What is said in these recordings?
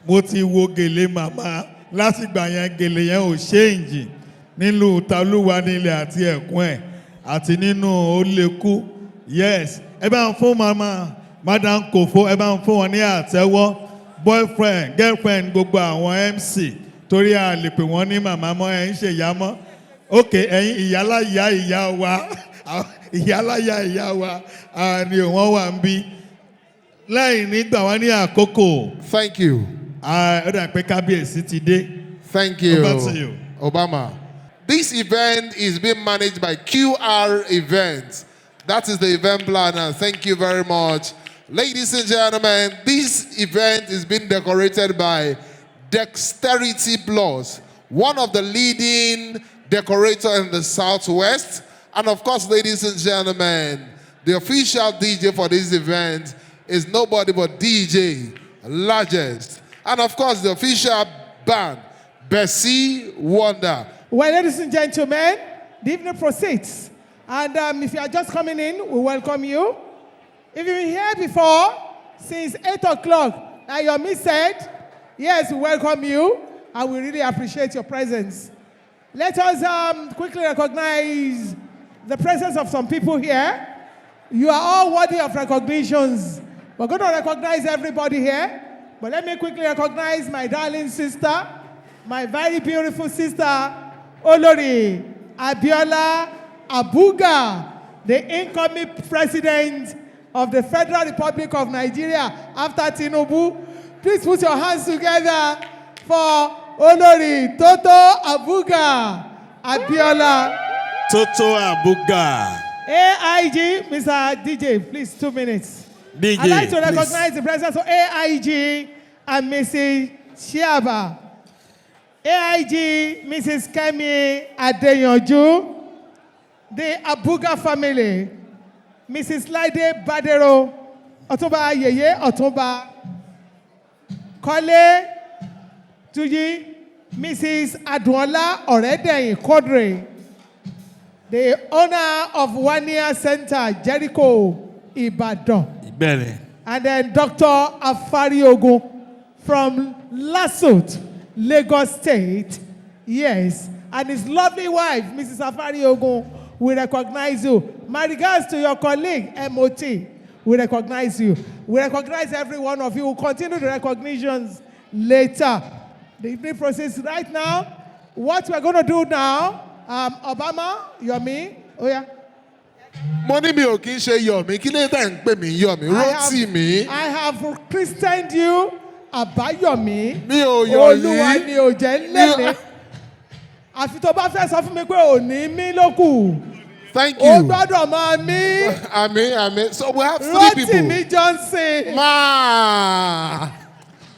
mo ti wo gèlè màmá látìgbà yẹn gèlè yẹn ò ṣéǹjì nínú Tolúwa nílẹ̀ àti ẹ̀kún ẹ̀ àti nínú Olékú. Yes, ẹ bá ń fún màmá Madam Kofo, ẹ bá ń fún wọn ní àtẹ́wọ́. Boyfriend, girlfriend, gbogbo àwọn MC torí a lè pè wọ́n ní màmá mọ́ ẹ̀ ń ṣe ìyá mọ́. Ok, ẹ̀yin ìyáláyà ìyá wa ìyáláyà ìyá wa ni wọ́n wà ń bí. Lẹ́yìn nígbà wá ní àkókò. Thank you. Ó dà pé kábíyèsí ti dé. Thank you. Over to you. Obama. This event is being managed by QR Events. That is the event planner. Thank you very much. Ladies and gentlemen, this event is being decorated by Dexterity Plus, one of the leading decorators in the Southwest. And of course, ladies and gentlemen, the official DJ for this event is nobody but DJ Largest. And of course, the official band, Bessie Wonder. Well, ladies and gentlemen, the evening proceeds. And if you are just coming in, we welcome you. If you've been here before, since 8 o'clock, and your miss said, yes, we welcome you, and we really appreciate your presence. Let us quickly recognize the presence of some people here. You are all worthy of recognitions. We're going to recognize everybody here, but let me quickly recognize my darling sister, my very beautiful sister, Olori Abiola Abuga, the incoming president of the Federal Republic of Nigeria after Tinubu. Please put your hands together for Olori Toto Abuga Abiola. Toto Abuga. AIG, Mr. DJ, please, 2 minutes. DJ, I'd like to please recognize the presence of AIG and Mrs. Shiaba. AIG, Mrs. Kemi Adeyanju, the Abuga family, Mrs. Laide Badero, Otumba Yeye Otumba, Kole Tuji, Mrs. Adwola Oredeyin Kodre, the owner of 1 Year Center, Jericho, Ibadan. And then Dr. Afari Ogun from Lasot, Lagos State. Yes. And his lovely wife, Mrs. Afari Ogun, we recognize you. My regards to your colleague, MOT. We recognize you. We recognize every one of you. We'll continue the recognitions later. The evening process right now. What we're going to do now, Obama, Yomi, oh yeah. Money mi ò kí ń ṣe Yomi, kí ló dé ń pè mí Yomi? Rotimi. I have christened you Abayomi. Mi ò yọ̀ yín. Olúwa ni ò jẹ́ lélẹ̀. Àfi tó bá fẹ́ sọ fún mi pé òní mí ló kù. Thank you. O gbọ́dọ̀ máa mí. Amen. So we have 3 people. Rotimi Johnson.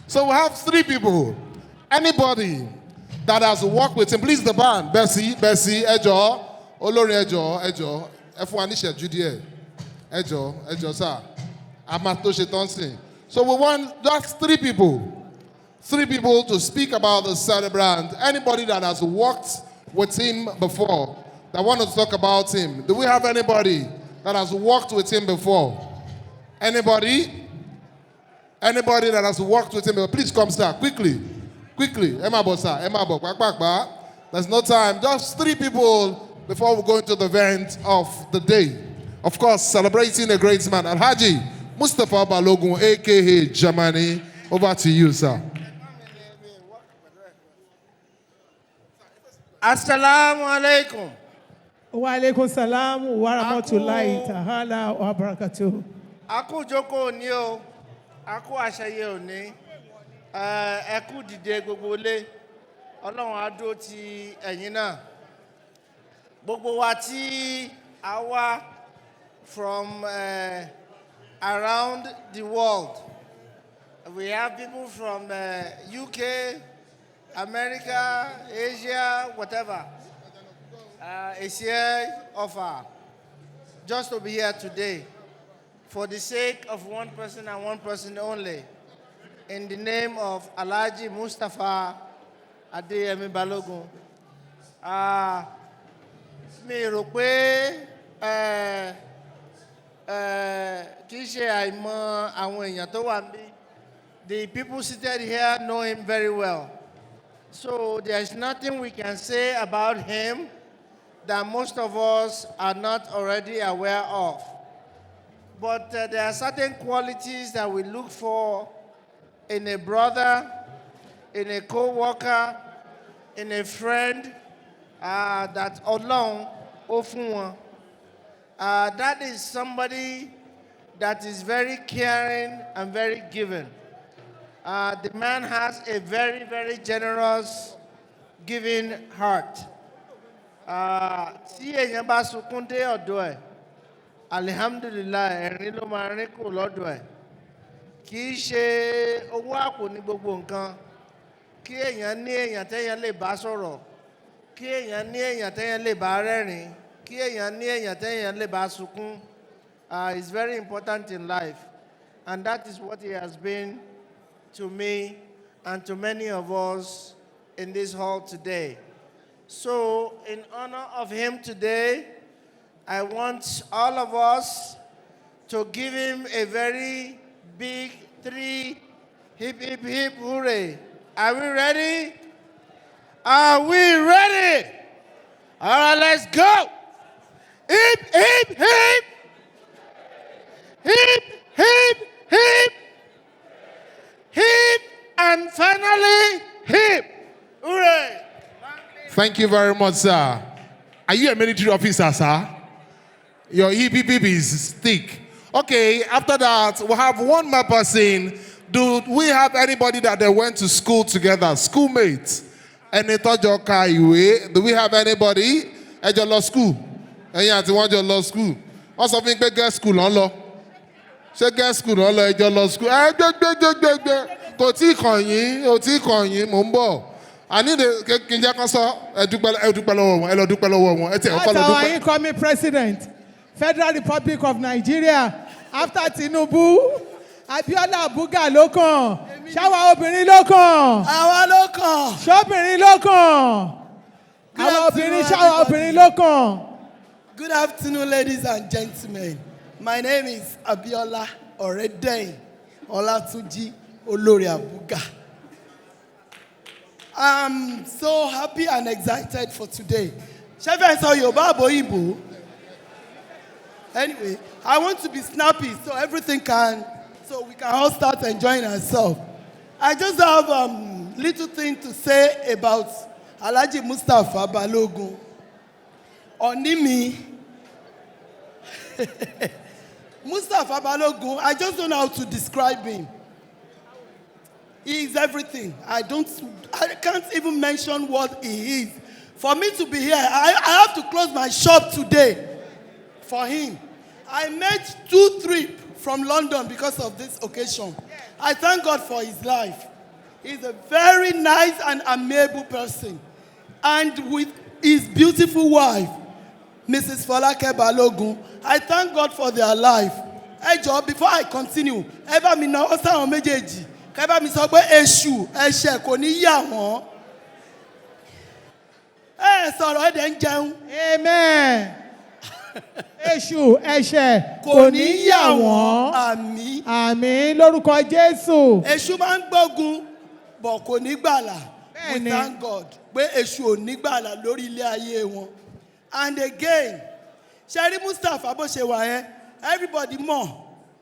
So we have 3 people. Anybody that has worked with him, please the band. Bessie, Ẹjọ́, Olórin Ẹjọ́. Ẹ fún wa ní ìṣẹ́jú díẹ̀. Ẹjọ́ sir. A máa tó ṣe tán sìn. So we want just 3 people. 3 people to speak about the celebrant. Anybody that has worked with him before, that want to talk about him. Do we have anybody that has worked with him before? Anybody? Anybody that has worked with him before? Please come, sir. Quickly. Emma Bosa. There's no time. Just 3 people before we go into the event of the day. Of course, celebrating a great man, Alhaji Mustapha Balogun, a.k.a. Germany. Over to you, sir. Assalamu alaikum. Wa alaikum salam wa rahmatullahi ta'ala wa barakatuh. Aku jókòó ni o. Aku àṣeyẹ òní. Ẹ kú dìde gbogbo ilé. Ọlọ́run á dúró ti ẹ̀yin náà. Gbogbo wa tí a wá from around the world. We have people from UK, America, Asia, whatever. Is here offer just to be here today for the sake of one person and one person only. In the name of Alhaji Mustapha Adeyemi Balogun. Mi rò pé kì í ṣe àìmọ̀ àwọn èèyàn tó wà níbí The people seated here know him very well. So there's nothing we can say about him that most of us are not already aware of. But there are certain qualities that we look for in a brother, in a co-worker, in a friend, that alone, that is somebody that is very caring and very giving. The man has a very, very generous, giving heart. Tí èèyàn bá sunkún dé ọ̀dọ̀ ẹ̀, alihamdulilayi, ẹ̀rín ló máa rín kù lọ́dọ̀ ẹ̀. Kì í ṣe owó àpò ní gbogbo nǹkan. Kí èèyàn ní èèyàn téèyàn lè bá sọ̀rọ̀. Kí èèyàn ní èèyàn téèyàn lè bá rẹ́rìn. Kí èèyàn ní èèyàn téèyàn lè bá sunkún. Is very important in life. And that is what he has been to me and to many of us in this hall today. So, in honor of him today, I want all of us to give him a very big 3 hip, hip, hip, hooray. Are we ready? Are we ready? All right, let's go. Hip, hip, hip. Hip, hip, hip. Hip, and finally, hip. Hooray. Thank you very much, sir. Are you a military officer, sir? Your EPP is thick. Okay, after that, we'll have one more person. Do we have anybody that they went to school together? Schoolmates? Any Tojo Kaiwe? Do we have anybody at your law school? Any at your law school? Also, think girls school on law. Say girls school on law at your law school. Kò tí kàn yín, mò ń bọ̀. I need kí n jẹ́ kán sọ ẹ dúpẹ́ lọ́wọ́ wọn, ẹ lọ dúpẹ́ lọ́wọ́ wọn, ẹ tẹ̀ ọkọ lọ dúpẹ́. That's our incoming president, Federal Republic of Nigeria. After Tinubu, Abiola Abuga ló kàn. Ṣáwa obìnrin ló kàn. Àwa ló kàn. Ṣọ́bìnrin ló kàn. Àwọn obìnrin ṣáwa obìnrin ló kàn. Good afternoon, ladies and gentlemen. My name is Abiola Oredein Olatunji Olori Abuga. I'm so happy and excited for today. Shefe sọ Yorùbá àbò Ìgbò. Anyway, I want to be snappy so we can all start enjoying ourselves. I just have little thing to say about Alhaji Mustapha Balogun. Onimi. Mustapha Balogun, I just don't know how to describe him. He is everything. I can't even mention what he is. For me to be here, I have to close my shop today for him. I made 2 trips from London because of this occasion. I thank God for his life. He's a very nice and amiable person. And with his beautiful wife, Mrs. Folake Balogun, I thank God for their life. Hey, Joe, before I continue, ever mi na osa on méjèèjì. Kẹ́bá mi sọ pé èṣù ẹ̀ṣẹ̀ kò ní yà wọ́n. Sọ̀rọ̀ ẹ̀dẹ̀ ń jẹun. Amen. Èṣù ẹ̀ṣẹ̀ kò ní yà wọ́n. Àmín. Àmín lórúkọ Jésù. Èṣù máa ń gbógun bọ̀ kò ní gbàlà. We Bẹ́ẹ̀ni. thank God pé èṣù ò ní gbàlà lórí ilé ayé wọn. And again, Sherry Mustapha bó ṣe wà yẹn, everybody mọ̀.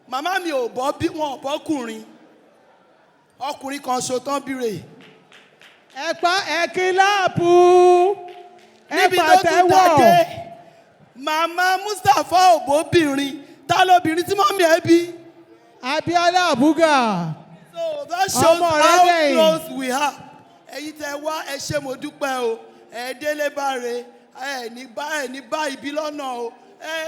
Màmá mi ò bọ́ bí wọn ò bọ́kùnrin. Ọkùnrin kan ṣo tán bírè. Ẹ pa ẹ̀kíláàpù. Ẹ Níbi tó tún pàtẹ́wọ̀. dàgé, Màmá Mustapha ò bóbìnrin. Ta lóbìnrin tí mọ́mí ẹ bí? Abiola Abuga. So that shows Ọmọ rẹ̀ how lẹ́yìn. close we are. Ẹ̀yin tẹ wá ẹ ṣé mo dúpẹ́ o. Ẹ délé báre. Ẹ ní bá ibi lọ́nà o.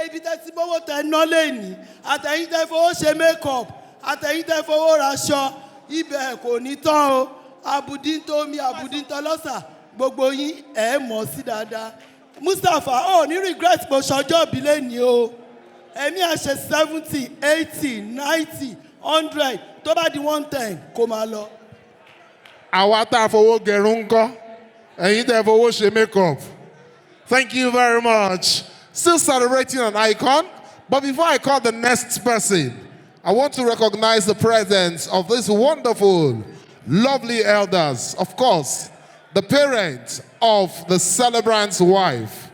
Ibi tẹ ti bówó tẹ ná lẹ́yìn. Àtẹ̀yìn tẹ fowó ṣe make-up. Àtẹ̀yìn tẹ fowó raṣọ. Ibẹ̀ kò ní tán o. Àbùdí ń tó mi, àbùdí ń tọ́ lọ́sà. Gbogbo yín ẹ̀ mọ̀ sí dáadáa. Mustapha ò ní regret mo ṣọjọ́ bí lẹ́ni o. Ẹ̀mí àṣẹ 70, 80, 90, 100 tó bá di 110 kó máa lọ. Àwa tá a fowó gẹrun ńkọ́, ẹ̀yin tẹ́ fowó ṣe make-up. Thank you very much. Still celebrating an icon, but before I call the next person, I want to recognize the presence of these wonderful, lovely elders. Of course, the parents of the celebrant's wife.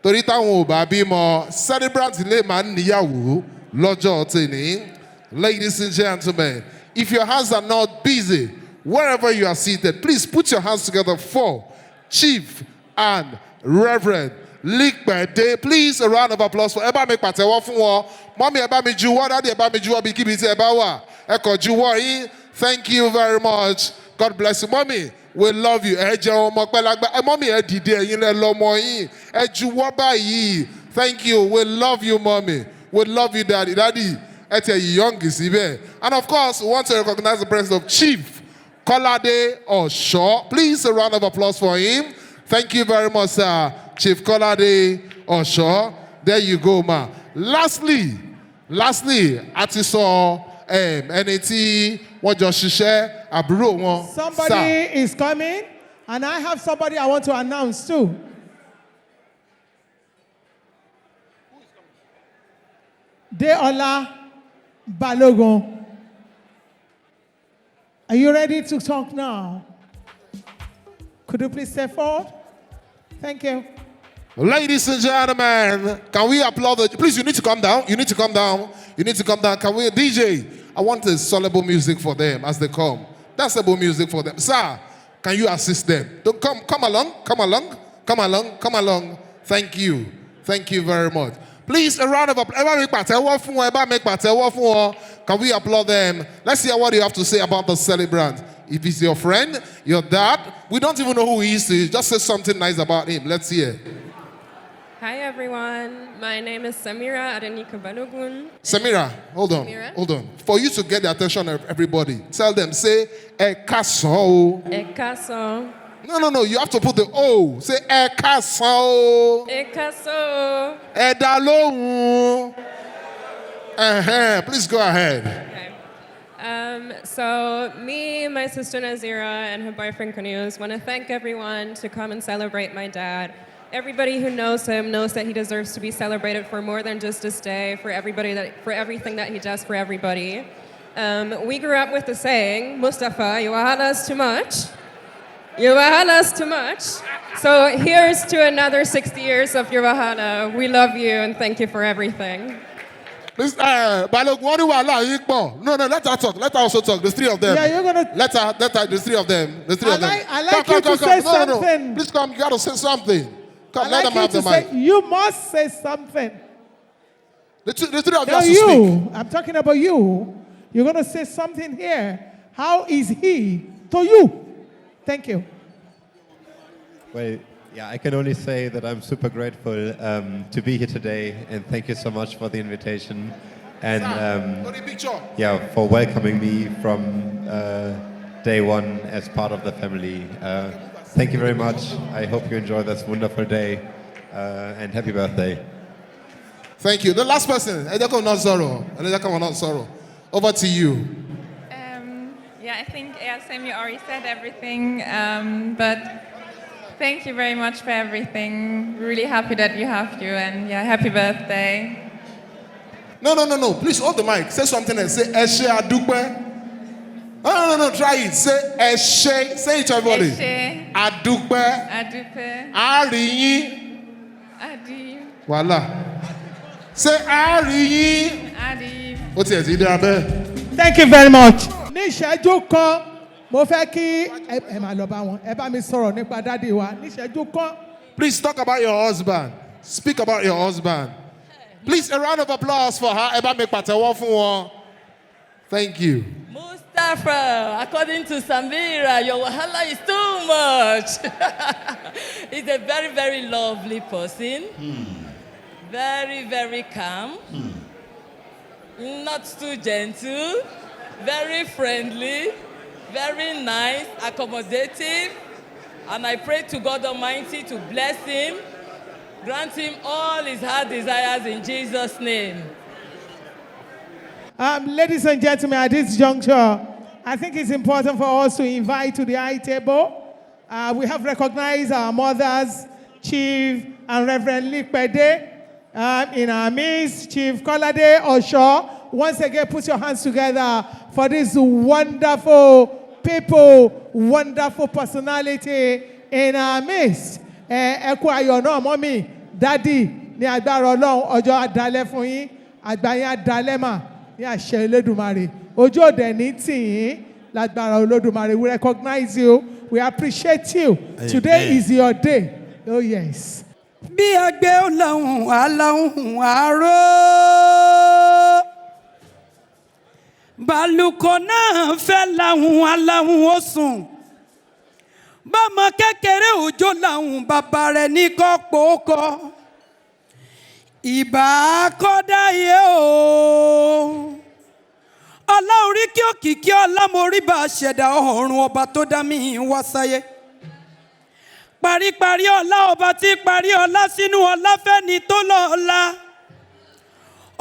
Torita wọn ò bá bímọ, celebrant lè máa ń níyàwó lọ́jọ́ tèmi. Ladies and gentlemen, if your hands are not busy, wherever you are seated, please put your hands together for Chief and Reverend Likpede. Please, a round of applause for Eba mi pàtẹ́wọ́ fún wọn. Mommy Eba mi juwọ́, Daddy Eba mi juwọ́ bí kíbi tí ẹ bá wà. Ẹ kọ̀ juwọ́ yín. Thank you very much. God bless you. Mommy, we love you. Ẹ jẹ́ ọmọ pẹ́ lágbá. Mommy ẹ dìde ẹ̀yin lẹ lọ́mọ yín. Ẹ juwọ́ báyìí. Thank you. We love you, Mommy. We love you, Daddy. Daddy, ẹ tẹ̀ yìí young síbẹ̀. And of course, we want to recognize the presence of Chief Kolade Osho. Please, a round of applause for him. Thank you very much, sir. Chief Kolade Osho. There you go, ma. Lastly, àti sọ ẹni tí wọ́n jọ ṣiṣẹ́ àbúrò wọn. Somebody is coming, and I have somebody I want to announce too. Deola Balogun. Are you ready to talk now? Could you please step forward? Thank you. Ladies and gentlemen, can we applaud the... Please, you need to come down. You need to come down. You need to come down. Can we... DJ, I want a soluble music for them as they come. That's soluble music for them. Sir, can you assist them? Don't come along. Come along. Come along. Come along. Thank you. Thank you very much. Please, a round of applause. Can we applaud them? Let's hear what you have to say about the celebrant. If he's your friend, your dad, we don't even know who he is. Just say something nice about him. Let's hear. Hi everyone, my name is Samira Adenika Balogun. Samira, hold on, Samira? hold on. For you to get the attention of everybody, tell them, say, Ekaso. Ekaso. No, you have to put the O. Say, Ekaso. Ekaso. Edalo. Please go ahead. Okay. So me, my sister Nazira, and her boyfriend Cornelius want to thank everyone to come and celebrate my dad. Everybody who knows him knows that he deserves to be celebrated for more than just this day, for everything that he does for everybody. We grew up with the saying, Mustapha, you had us too much. You had us too much. So here's to another 60 years of your Wahana. We love you and thank you for everything. Please, Balogun, no, let her talk. Let her also talk. The three of them. Yeah, you're gonna. Let her. The three of them. The three of them. I like you to say something. No. Please come. You gotta say something. Come, let them have the mic. You must say something. The three of you Now have to you, speak. I'm talking about you. You're going to say something here. How is he to you? Thank you. Well, yeah, I can only say that I'm super grateful to be here today, and thank you so much for the invitation, and yeah, for welcoming me from day one as part of the family. Thank you very much. I hope you enjoy this wonderful day, and happy birthday. Thank you. The last person, not sorrow. Over to you. Yeah, I think Sam, you already said everything, but thank you very much for everything. Really happy that you have you, and yeah, happy birthday. No. Please hold the mic. Say something and say Eshe Adukwe. No. Try it. Say Eshe. Say it, everybody. Eshe Adukwe. Adupe. Ariyi. Adi. Voila. Say Ariyi. Adi. What's it? Thank you very much. Ní ìṣẹ́jú kan, mo fẹ́ kí ẹ máa lọ bá wọn. Ẹ bá mi sọ̀rọ̀ nípa dádì wa. Ní ìṣẹ́jú kan. Please talk about your husband. Speak about your husband. Please, a round of applause for her. Ẹ bá mi pàtẹ́wọ́ fún wọn. Thank you. Mustapha, according to Samira, your wahala is too much. He's a very, very lovely person. Very, very calm. Not too gentle. Very friendly. Very nice, accommodative. And I pray to God Almighty to bless him. Grant him all his heart desires in Jesus' name. Ladies and gentlemen, at this juncture, I think it's important for us to invite to the high table. We have recognized our mothers, Chief and Reverend Likpede. in our midst, Chief Kolade Osho. Once again, put your hands together for this wonderful people, wonderful personality in our midst. Eku ayọ̀ náà mommy, daddy, ní agbára Ọlọ́run ọjọ́ adalẹ́ fún yín, àgbáyé adalẹ́ mà ní àṣẹ Olódùmarè. Ọjọ́ òde ní tì yín lágbára Olódùmarè. We recognize you. We appreciate you. Amen. Today is your day. Oh yes. Bí àgbẹ̀ ọ̀làhùn aláhùn àárọ̀. Bálùkọ́ náà fẹ́ láhùn aláhùn ó sùn. Bọ́mọ kékeré òjò láhùn bàbá rẹ̀ ní kọ́pọ̀ọ́kọ́. Ìbà kọ́dáyé o. Ọlá orí kí òkìkí ọlá mo rí bá ṣẹ̀dá ọ̀run ọba tó dá mi wá sáyé. Paríparí ọlá ọba tí parí ọlá sínú ọlá fẹ́ni tó lọ́la.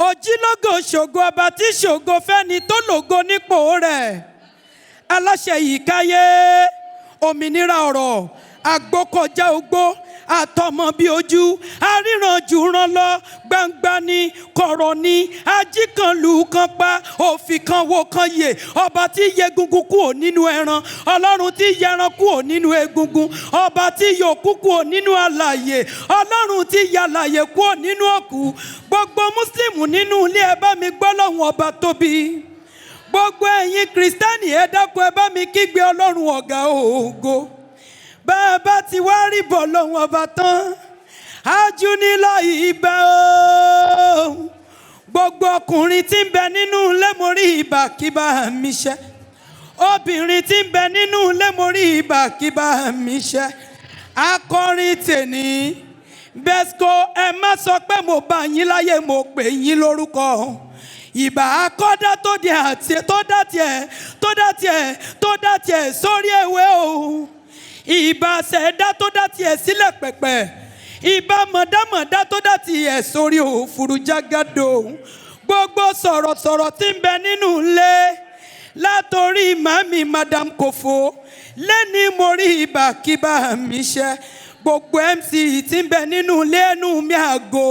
Òjìlógo ṣògo ọba tí ṣògo fẹ́ni tó lògo nípò rẹ̀. Aláṣẹ ìkáyé òmìnira ọ̀rọ̀ àgbókọjá ogbó àtọmọ bí ojú aríran jù ràn lọ gbangba ni kọ̀rọ̀ ni ajíkanlù kan pa òfin kan wo kan yè ọba tí yẹ egungun kúrò nínú ẹran ọlọ́run tí yẹran kúrò nínú egungun ọba tí yòókù kúrò nínú alààyè ọlọ́run tí yàlàyè kúrò nínú òkú gbogbo mùsùlùmí nínú ilé ẹ bá mi gbọ́ lọ́hùn ọba tóbi gbogbo ẹ̀yin kìrìsìtánì ẹ dákun ẹ bá mi kígbe ọlọ́run ọ̀gá ògo. Bàbá ti wá rí bọ̀ lọ́hùn ọba tán, ájú nílò ìbà o. Gbogbo ọkùnrin tí ń bẹ nínú ilé mo rí ìbàkíbà mi ṣẹ́. Obìnrin tí ń bẹ nínú ilé mo rí ìbàkíbà mi ṣẹ́. Akọrin tèní, Bẹ́sikó ẹ má sọ pé mo bá yín láyé mo pè yín lórúkọ. Ìbà akọ́dá tó dá tiẹ̀ sórí ewé o. Ìbà ṣẹ̀dá tó dá tiẹ̀ sílẹ̀ pẹ̀pẹ̀. Ìbà mọ̀dámọ̀dá tó dá tiẹ̀ sórí òfurufú jágàdo. Gbogbo sọ̀rọ̀sọ̀rọ̀ tí ń bẹ nínú ilé. Látorí màmí Madam Kofo. Lẹ́ni mo rí ìbàkíbà mi ṣẹ́. Gbogbo MC tí ń bẹ nínú ilé ẹnu mi àgò.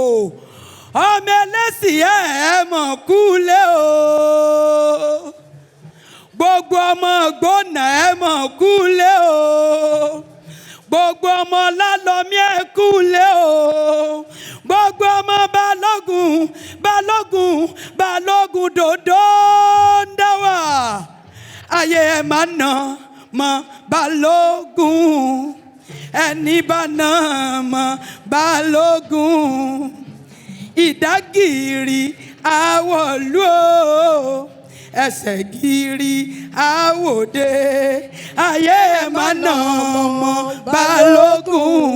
Ọmọ ẹlẹ́sìn ẹ̀ mọ̀ kúlé o. Gbogbo ọmọ gbóná ẹ̀ mọ̀ kúlé o. Gbogbo ọmọ lálọ́mí ẹ̀ kúlé o. Gbogbo ọmọ balógun dòdò ń dáwà. Ayé ẹ̀ máa nà mọ́ balógun. Ẹni bá nà mọ́ balógun. Ìdágìrì àwọ̀lú o. Ẹsẹ̀ gírí àwòdé ayé ẹ̀ máa nà ọmọ balógun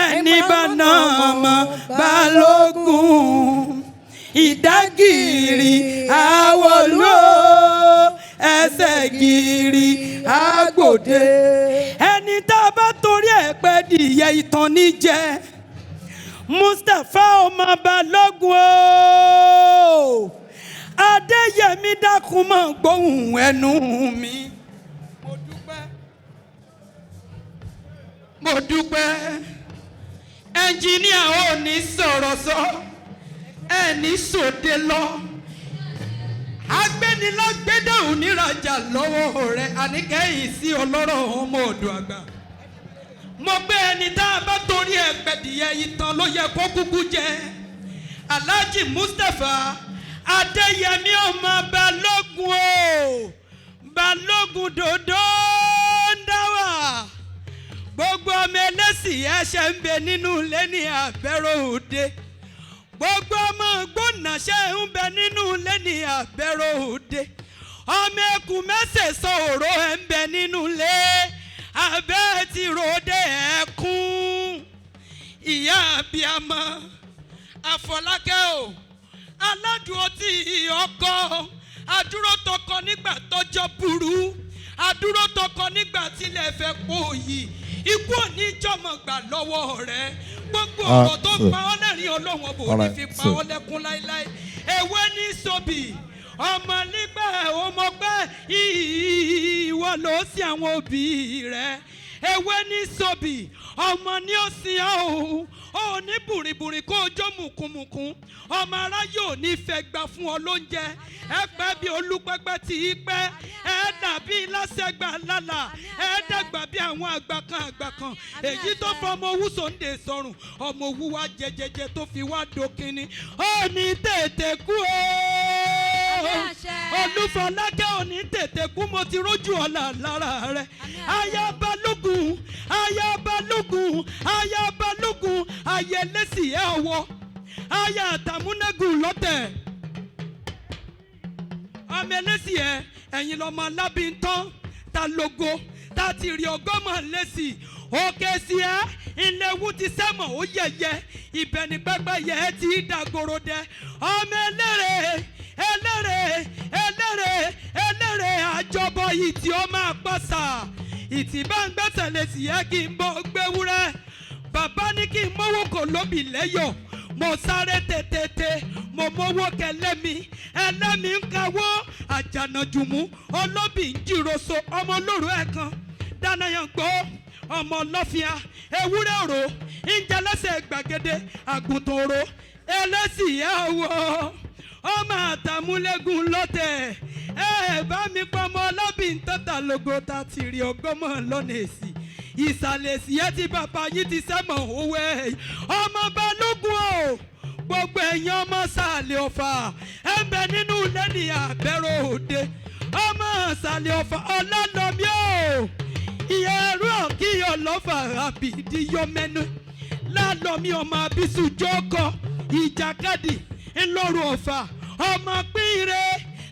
ẹni bá nà ọmọ balógun ìdágìrì àwọ̀lú ẹsẹ̀ gírí àgbòdé ẹni tá a bá torí ẹ̀ pẹ́ dìyẹ ìtàn níjẹ Mustapha ọmọ balógun o. Adéyẹmí dákun mọ́ gbóhùn ẹnu mi. Mo dúpẹ́. Ẹnjìníà ò ní sọ̀rọ̀ sọ. Ẹni sòde lọ. Agbẹ́nilágbẹ́dẹ́ ò ní rajà lọ́wọ́ rẹ̀. Àníkẹ́yìn sí ọlọ́rọ̀ ọmọ ọ̀dọ̀ àgbà. Mo gbé ẹni tá a bá torí ẹgbẹ̀dìyẹ ìtàn ló yẹ kó kúkú jẹ. Alhaji Mustapha. Adéyẹmí ọmọ balógun o balógun dòdò ń dáwà gbogbo ọmọ ẹlẹ́sìn ẹ̀ṣẹ̀ ń bẹ nínú ilé ní àbẹ̀rò òde gbogbo ọmọ gbónáṣẹ́ ń bẹ nínú ilé ní àbẹ̀rò òde ọmọ ẹkùn mẹ́sẹ̀sán òró ẹ̀ ń bẹ nínú ilé abẹ́ ti ròde ẹ̀kún ìyá abiyamọ Àfọlákẹ́ o. Aládùúgbò tí ọkọ adúró tọkọ nígbà tọ́jọ́ burú adúró tọkọ nígbà tílẹ̀ fẹ́ pò yìí ikú òní jọmọ gbà lọ́wọ́ rẹ̀ gbogbo ọ̀rọ̀ tó pa ọ́ lẹ́rìn Ọlọ́run ọbọ òní fi pa ọ́ lẹ́kún láíláí ewé ní sóbì ọmọ nígbà ọmọ pẹ́ ìwọ ló sí àwọn òbí rẹ̀ ewé ní sóbì ọmọ ní òsì ọ̀hún ó ní bùrìbùrì kó ojó mùkùmùkù ọmọ aráyé ò ní fẹ́ gbà fún ọ lóúnjẹ ẹ pẹ́ bí olúpẹ́pẹ́ tí í pẹ́ ẹ dàbí lásẹ̀gbà lálà ẹ dàgbà bí àwọn àgbà kan èyí tó fọmọ owú sòǹdè sọrùn ọmọ owú wa jẹjẹjẹ tó fi wá dókínní ó ní tètè kú o olúfọlákẹ́ ò ní tètè kú mo ti rójú ọ̀la lára rẹ̀ aya Balógun aya Balógun aya Balógun aya ẹlẹ́sì ẹ̀ ọwọ́ aya àtàmúnẹ́gùn lọ́tẹ̀ ọmọ ẹlẹ́sì ẹ̀ ẹ̀yìn lọ́mọ alábìntán ta lógo ta ti rí ọgọ́mọ lẹ́sì òkè sí ẹ ìléwú ti sẹ́mọ̀ ó yẹ̀yẹ́ ibẹ̀ ní pẹ́pẹ́ yẹ ẹ ti dàgòrò dẹ ọmọ ẹlẹ́rẹ̀ àjọbọ yìí tí ó máa pàṣà ìtì bá ń gbẹ́sẹ̀ lè sì yẹ kí n bọ́ gbẹ́wúrẹ́ bàbá ní kí n mówó kò lóbì lẹ́yọ̀ mo sáré tètè mo mówó kẹlẹ́mi ẹlẹ́mi ń kawó àjànàjùmú olóbì ń jìròso ọmọ olóró ẹ̀kan dánáyàn gbọ́ ọmọ ọlọ́fíà ewúrẹ́ òró ìjẹlẹ́sẹ̀ gbàgede àgùntàn òró ẹlẹ́sìn ẹ̀wọ̀ ọmọ àtàmúlẹ́gùn lọ́tẹ̀ ẹ bá mi pọmọ ọlọ́bì ń tọ́ta lógo ta ti rí ọgọ́mọ lọ́nà èsì ìsàlẹ̀ èsì ẹ ti bàbá yìí ti sẹ́mọ̀ òwe ọmọ Balógun o gbogbo èèyàn ọmọ sàlẹ̀ ọ̀fà ẹ ń bẹ nínú lẹ́nì àbẹ̀rẹ̀ òde ọmọ sàlẹ̀ ọ̀fà ọlọ́lọ́mí o ìyẹ̀rú ọ̀kíyọ̀ lọ́fà àbìdíyọ mẹ́nu lálọ́mí ọmọ abisu jókòó ìjàkadì ńlọrọ̀ ọ̀fà ọmọ pínre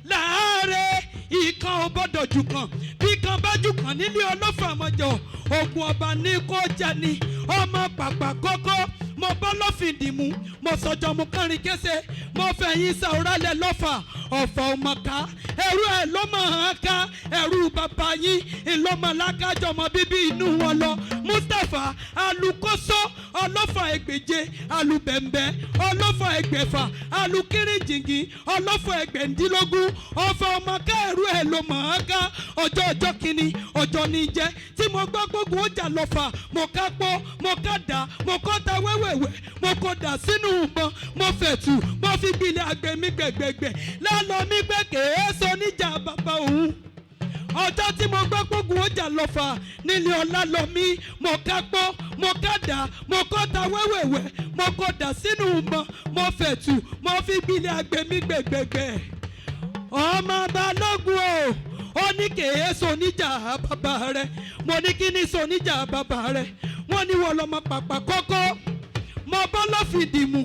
láàárẹ̀ ìkan ò gbọ́dọ̀ jù kan bí kan bá jù kan nílé ọlọ́fà mọ́jọ ogun ọba ní kó jẹ ni ọmọ pàpà kọ́kọ́ mo bọ́ lọ́fìndìmú mo sọjọ́ mo kánrin kése mo fẹ̀yìn sàwọ́rálẹ̀ lọ́fà ọ̀fà ọmọka ẹrú ẹ̀ ló mọ̀ ọ́n ká ẹrú bàbá yín ìlọ́mọ lákájọmọ bíbí inú wọn lọ Mustapha alukoso ọlọ́fà ẹgbẹ̀je alubẹ̀m̀bẹ̀ ọlọ́fà ẹgbẹ̀fà alukérèjìngì ọlọ́fà ẹgbẹ̀ndínlógún ọ̀fà ọmọka ẹrú ẹ̀ ló mọ̀ ọ́n ká ọjọ́ kìíní ọjọ́ ní jẹ́ tí mo gbọ́ gbogbo ọjà lọ́fà mo ká pọ́ mo ká dà mo kọ́ ta wẹ́wẹ́wẹ́ mo kó dà sínú ìbọn mo fẹ̀tù mo fi gbilẹ̀ àgbẹ̀ mi gbẹ̀gbẹ̀gbẹ̀ lálọ́ mi gbẹ̀ kèéso níjà bàbá òun ọjọ́ tí mo gbọ́ gbogbo ọjà lọ́fà nílé ọlá lọ mí mo ká pọ́ mo ká dà mo kọ́ ta wẹ́wẹ́wẹ́ mo kó dà sínú ìbọn mo fẹ̀tù mo fi gbilẹ̀ àgbẹ̀ mi gbẹ̀gbẹ̀gbẹ̀ ọmọ Balógun o ó ní kèé soníjà bàbá rẹ mo ní kí ni soníjà bàbá rẹ wọ́n ní wọ́n lọ́mọ pàpà kọ́kọ́ mo bọ́ lọ́fìdìmú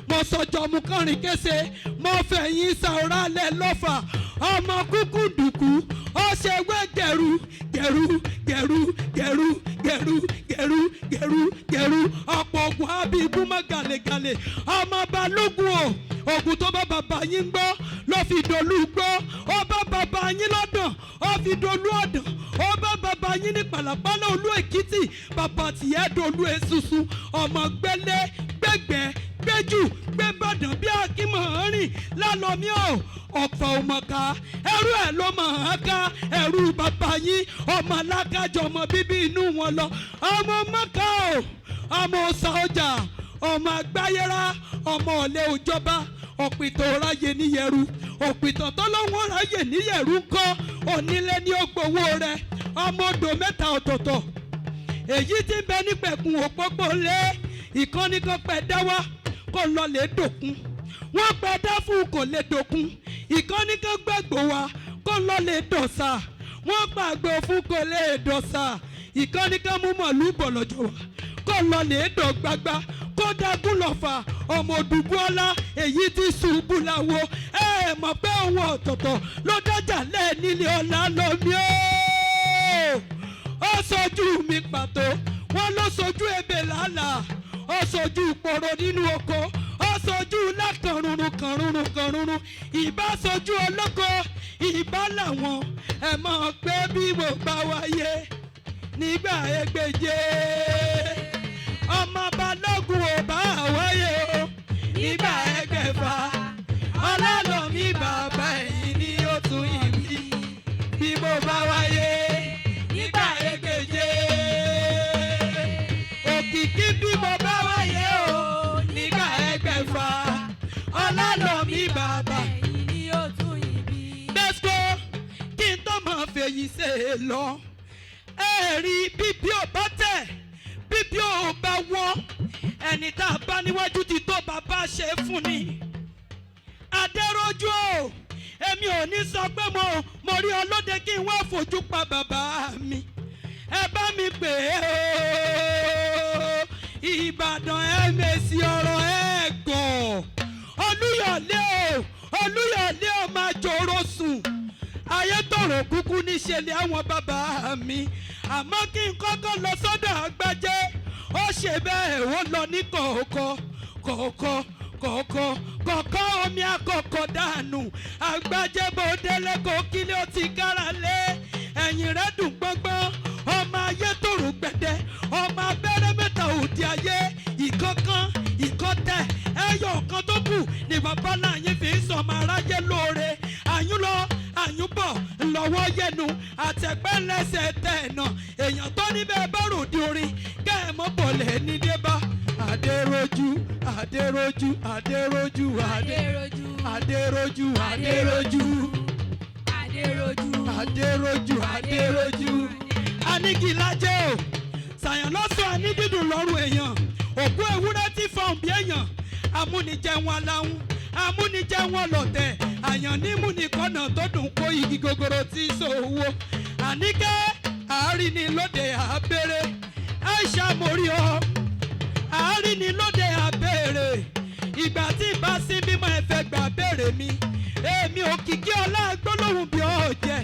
mo sọjọ́ mu kánrin kése mo fẹ̀yìn sàrálẹ̀ lọ́fà ọmọ kúkú dùkú ó ṣe wé gẹ̀rú ọ̀pọ̀ ogun abibú má gàlégàlé ọmọ Balógun o ogun tó bá bàbá yín gbọ́ ló fi dolú gbọ́ ó bá bàbá yín lọ́dàn ó fi dolú ọ̀dàn ó bá bàbá yín ní pàlàpàlà olú Èkìtì bàbá tìyẹ́ dolú esusu ọmọ gbẹ́lẹ́ gbẹ́gbẹ́ gbẹ́jù gbẹ́bàdàn bí akímọ̀ rìn lálọ́mí o ọ̀fà ọmọka ẹrú ẹ̀ ló mọ̀ ọ́n ká ẹrú bàbá yín ọmọ alákájọ ọmọ bíbí inú wọn lọ ọmọ mọ́ká o ọmọ ọ̀sà ọjà ọmọ àgbáyéra ọmọ ọ̀lẹ́ òjọba òpìtàn ráyè níyẹ̀rú òpìtàn tọ́lọ́wọ́n ráyè níyẹ̀rú ńkọ́ onílé ní ògbówó rẹ ọmọ odò mẹ́ta ọ̀tọ̀ọ̀tọ̀ èyí tí ń bẹ nípẹ̀kun òpópó lé ìkànnì kan pẹ̀ dá wá kó lọ lè dòkun wọ́n pẹ̀ dá fún kò lè dòkun ìkànnì kan gbàgbọ́ wa kó lọ lè dọ̀sà wọ́n pàgbọ́ fún kò lè dọ̀sà ìkànnì kan mú mọ̀lú bọ̀lọ̀jọ̀ wa kó lọ lè dọ̀gbàgbà kó dágún lọ́fà ọmọ Òdùgbọ́lá èyí tí ṣubú láwo ẹ mọ̀ pé òun ọ̀tọ̀ọ̀tọ̀ ló dájà lẹ́ẹ̀ nílé ọ̀la lọ́mí ó sojú mi pàtó wọ́n ló sojú ebè lálàá ó sojú poro nínú oko ó sojú lákànrúnrún ìbá sojú olóko ìbá làwọn ẹ mọ̀ pé bí mo bá wáyé nígbà ẹgbẹ̀je ọmọ Balógun ò bá wáyé o nígbà ẹgbẹ̀fà ọlọ́lọ́mí bàbá ẹ̀yìn ni ó tún ìwí bí mo bá wáyé nígbà ẹgbẹ̀je. lọ. Ẹ̀rí bíbí ò bá tẹ̀, bíbí ò bá wọ́. Ẹni tá a bá níwájú ti tó bàbá ṣe fún ni. Adéròjú o, èmi ò ní sọ pé mo rí ọlọ́dẹ kí n wá fojú pa bàbá mi. Ẹ bá mi pè é o, Ìbàdàn ẹ̀mẹ̀sì ọ̀rọ̀ ẹ̀ gọ̀. Olúyọ̀lé o máa jòrò sùn. Ayé tọ̀rọ̀ kúkú níṣẹ̀lẹ̀ àwọn bàbá mi. Àmọ́ kí n kọ́kọ́ lọ sọ́dọ̀ Àgbájé. Ó ṣe bẹ́ẹ̀ ó lọ ní kọ̀ọ̀kọ̀ omi àkọ́kọ́ dànù. Àgbájé bó délé kó kílé ó ti kára lé. Ẹ̀yìn rẹ̀ dùn gbọ́ngbọ́n. Ọmọ ayé tòrò gbẹ̀dẹ̀. Ọmọ abẹ́rẹ́ mẹ́ta òdì ayé. Ìkọ̀kan ìkọ̀tẹ̀ ẹyọ kan tó kù ni bàbá náà yín fi ń sọmọ aráyé lóore. Àyún lọ àyún bọ̀ lọ́wọ́ yẹnu àtẹ̀pẹ́ lẹ́sẹ̀ tẹ̀nà. Èèyàn tó níbẹ̀ bá ròde orin kẹ́ ẹ̀ mọ́ bọ̀lẹ̀ ní débà. Adéròjú Adéròjú Adéròjú Adéròjú Adéròjú Adéròjú Adéròjú Adéròjú. Anigilájẹ́ o sàyàn lọ́sọ̀ anídìdùn lọ́rùn èèyàn. Òkú ewúrẹ́ tí fọ̀n bí èèyàn. Amúnijẹun aláhùn amúnijẹun ọlọ̀tẹ̀. Àyàn nímú nìkọ́nà tó dùn kó igi gogoro tí sòwò. Àníkẹ́ àárín ni lóde àbẹ̀rẹ̀. Aisha mórí ọ àárín ni lóde àbẹ̀rẹ̀. Ìgbà tí ìbá sí bímọ ẹ̀fẹ̀ gbà bẹ̀rẹ̀ mi. Èmi òkìkí ọlá gbólóhùn bí ọ̀jẹ̀.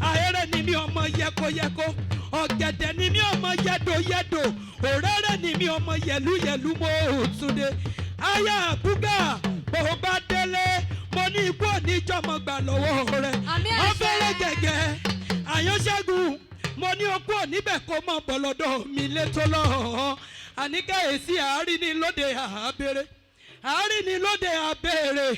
Àhẹ́rẹ́ ni mi ọmọ yẹkoyẹko. Ọ̀gẹ̀dẹ̀ ni mi ọmọ yẹdoyẹdo. Òréré ni mi ọmọ yẹlúyẹlú mo òtúndé. Aya àbúgà bó bá délé mo ní ikú oníjọmọ gbà lọ́wọ́ rẹ̀. Ọ̀fẹ́rẹ́ gẹ̀gẹ̀ àyànṣẹ́gun mo ní okú oníbẹ̀ kó mọ̀ bọ̀lọ́dọ̀ mi létò lọ́hàn. Àníkẹ́ èsì àárín ni lóde àbẹ̀rẹ̀. Àárín ni lóde àbẹ̀rẹ̀.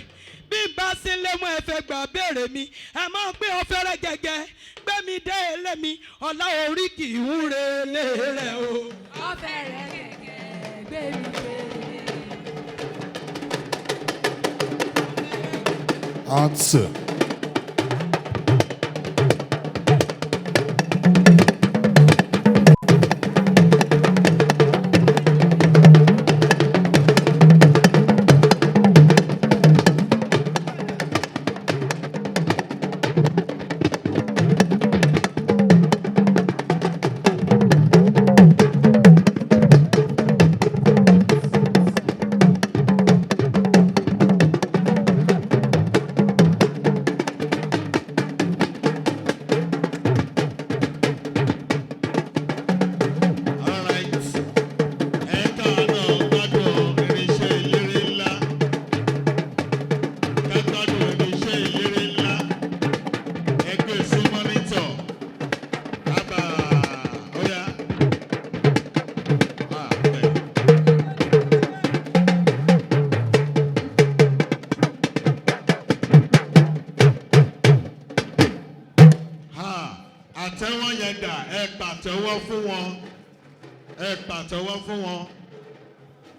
Bí n bá sí lé mọ́ ẹ̀fẹ̀ gbà béèrè mi. Ẹ máa gbé ọ̀fẹ́rẹ́ gẹ̀gẹ̀ gbé mi dé ilé mi. Ọlá orí kì í ń re ilé rẹ̀ o. Ọ̀fẹ́rẹ́ gẹ̀gẹ̀ gbé mi dé. Answer.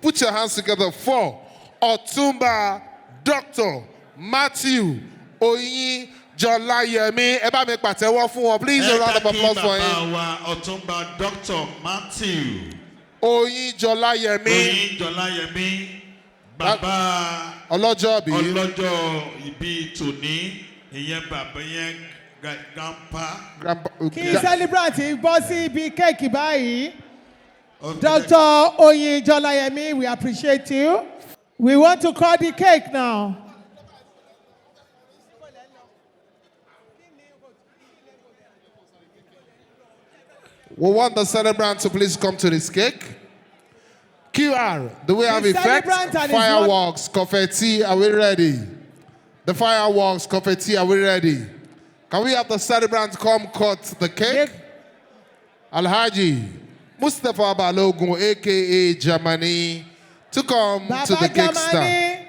Put your hands together for Ọ̀túnba Dr. Matthew Oyin Jolayemi. Ẹ bá mi pàtẹ́wọ́ fún wọn. Please a round of applause for him. Ọ̀túnba Dr. Matthew Oyin Jolayemi. Oyin Jolayemi. Bàbá ọlọ́jọ́ ìbí tòní. Ìyẹn bàbá yẹn grandpa. Kí celebrant bọ́ sí ibi kéèkì báyìí. Dr. Oyin Jolayemi, we appreciate you. We want to cut the cake now. We want the celebrant to please come to this cake. QR, do we have effects? Fireworks, confetti, are we ready? The fireworks, confetti, are we ready? Can we have the celebrant come cut the cake? Alhaji Mustapha Balogun, a.k.a. Germany, to come to the cake stand.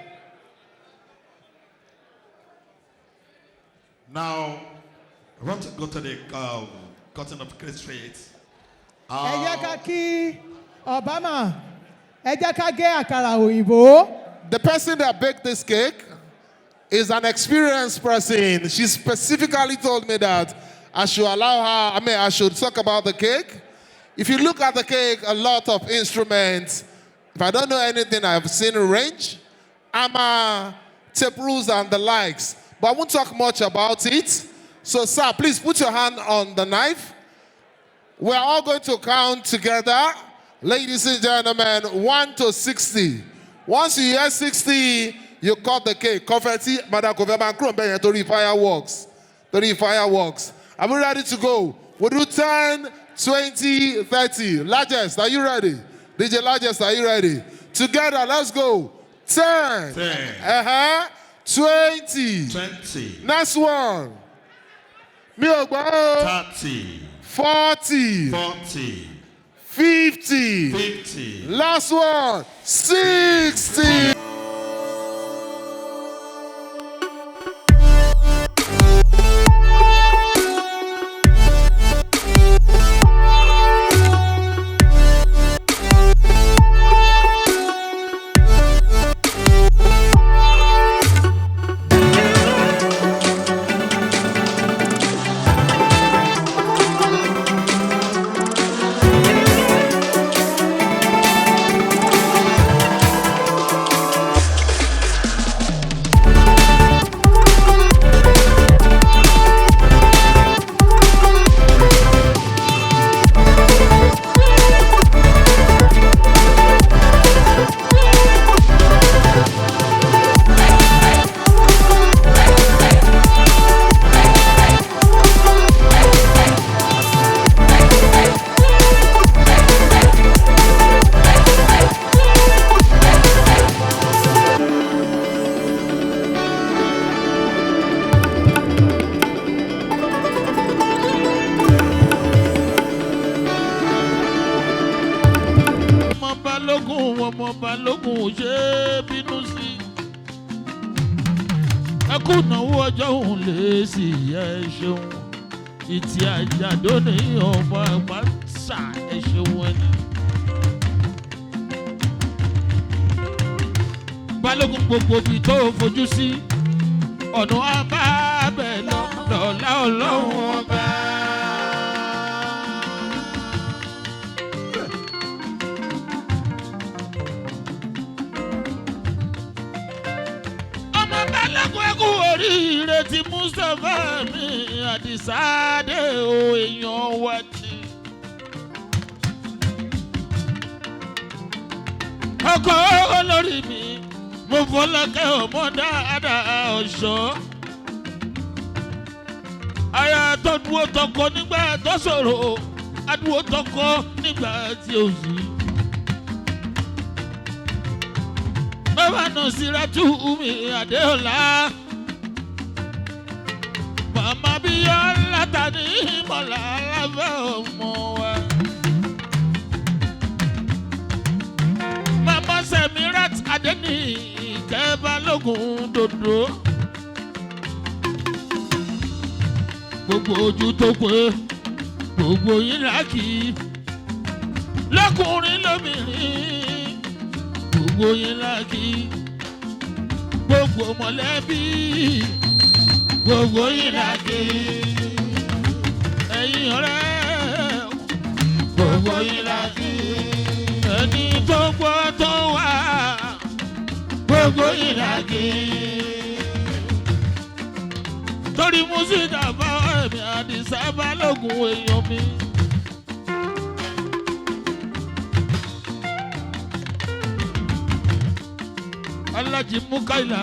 Now, I want to go to the cutting of cake straight. The person that baked this cake is an experienced person. She specifically told me that I should allow her, I should talk about the cake. If you look at the cake, a lot of instruments. If I don't know anything, I've seen range, hammer, tape rules, and the likes. But I won't talk much about it. So, sir, please put your hand on the knife. We're all going to count together. Ladies and gentlemen, 1 to 60. Once you hear 60, you cut the cake. Confetti, Madam Koveman, 30 fireworks. 30 fireworks. Are we ready to go? We'll do 10, 20, 30. Largest, are you ready? DJ Largest, are you ready? Together, let's go. 10. 20. 20. Next one. 30. 40. 40. 50. 50. Last one. 60. Balogun ṣe bínú sí. Ẹ kú náwó ọjọ́ òun lè sí ẹ ṣeun. Ìtì àjàdó ní ọmọ àgbà ṣà ẹ ṣeun ẹni. Balogun gbogbo bí tó fojú sí. Ọ̀nà àbábẹ̀ lọ́la ọlọ́run ọba. Oríire ti Mustapha mi Àdìsáde o èèyàn wa ni. Ọkọ olórí mi mo fọlọ́kẹ́ ọmọ dáadáa ọ̀ṣọ́. Aya tó dúró tọkọ nígbà tó ṣòro, adúró tọkọ nígbà tí ó sì. Bàbá náà síra tú mi Adéọlá. Mama Bíọ́lá tani mọ̀lá lábẹ́ ọmọ wa. Mama Semirat Adeni Ìkẹ́ Balógun dòdò. Gbogbo ojú tó pé gbogbo yín lákì. Lọ́kùnrin lóbìnrin gbogbo yín lákì. Gbogbo mọ̀lẹ́bí. Gbogbo yín lákì, ẹ̀yin ọ̀rẹ́. Gbogbo yín lákì, ẹni tó gbọ́ tó wà. Gbogbo yín lákì, torí Mustapha ẹ̀mí Àdìsá Balógun èèyàn mi. Alájì Mukaila.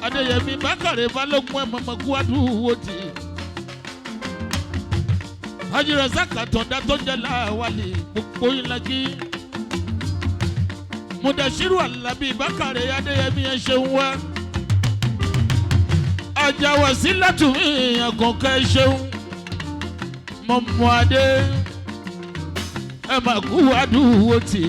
Adéyẹmí Bákàrè Balógun ẹ̀ mọ̀mọ́ kú àdúgbò tì. Ajírọ̀sákà tọ̀dá tó jẹ́ láwálé gbogbo ìlàjì. Mùdàṣírù Àlàbí Bákàrè Adéyẹmí ẹ̀ ṣeun wá. Àjàwọ̀ sí látùmí àkànkẹ́ ẹ̀ ṣeun. Mọ̀mọ́ Adé ẹ̀ mà kú àdúgbò tì.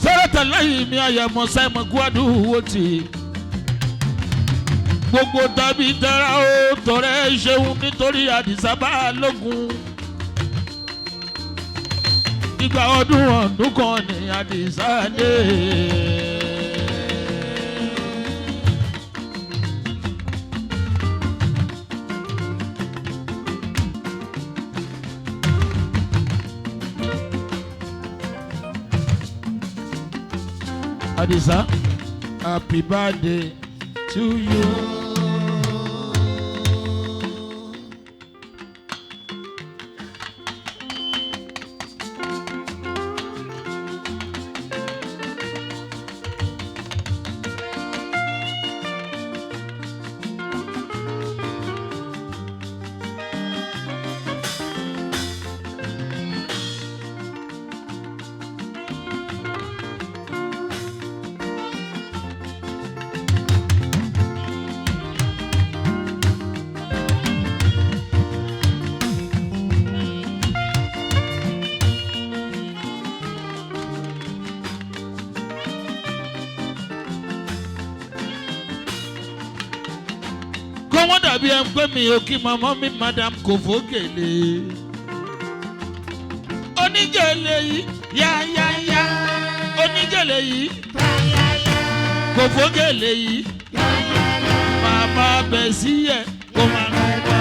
Sọ́rọ́tà láyé mi àyàmọ̀ Simon Guadu wo ti. Gbogbo tàbí tẹ́ra ó tọrẹ ṣeun nítorí Àdìsá Balógun. Ìgbà ọdún kan ní Àdìsá dé. Adisa, happy birthday to you. Wọ́n dàbí ẹ̀ ń pè mí o kí màmá mi madam kò fògèlè. Onígèlè yìí yáyáyá. Onígèlè yìí kò fògèlè yìí. Màmá bẹ̀ sí ẹ̀ kó máa ń wá.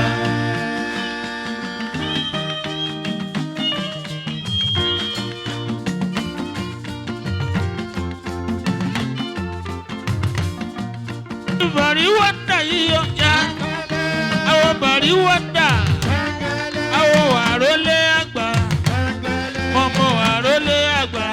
Bari wanda yiyo ya, awo bari wanda, awo arole agba, momo arole agba.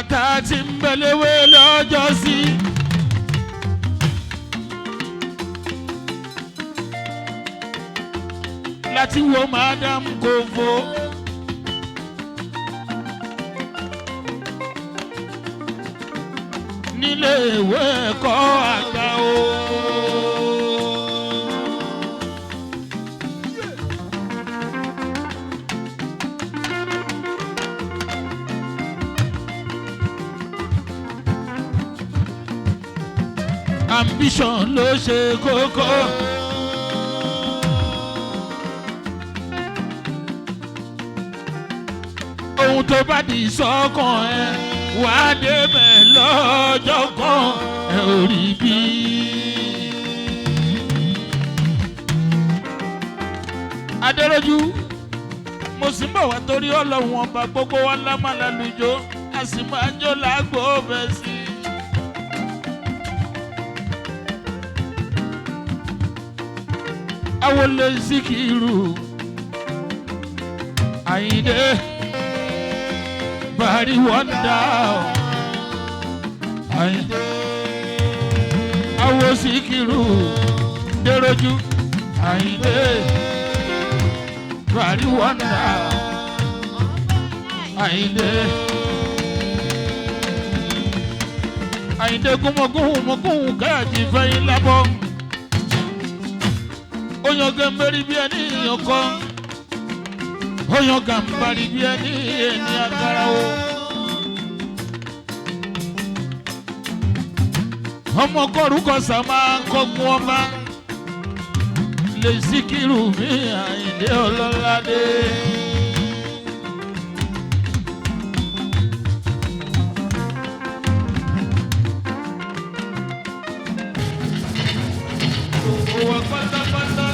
Tá a ti ń bẹ̀lẹ́wé lọ́jọ́ sí. Láti wo madam Kofo. Nílé ìwé ẹ̀kọ́ àgbà o. Ambition ló ṣe kókó. Ohun tó bá di sọ́kàn ẹ wà á débẹ̀ lọ́jọ́ kan ẹ ò rí bí. Adéròjú mo sì ń bọ̀ wá torí Ọlọ́run ọba gbogbo wa lámàlà lùjọ́ a sì máa ń jó lágbo bẹ̀ sí. Awole Sikiru Ayinde Bari Wanda Ayinde Awo Sikiru Deroju Ayinde Bari Wanda Ayinde Ayinde gumogun kaji fayin labo Oyan gambari bí ẹni ọkọ, oyan gambari bí ẹni agara o. Ọmọ kọrúkọ sàmà kọgun ọba, lè Síkírù mi Àyìndé Ọlọ́ládé. Owó pátápátá.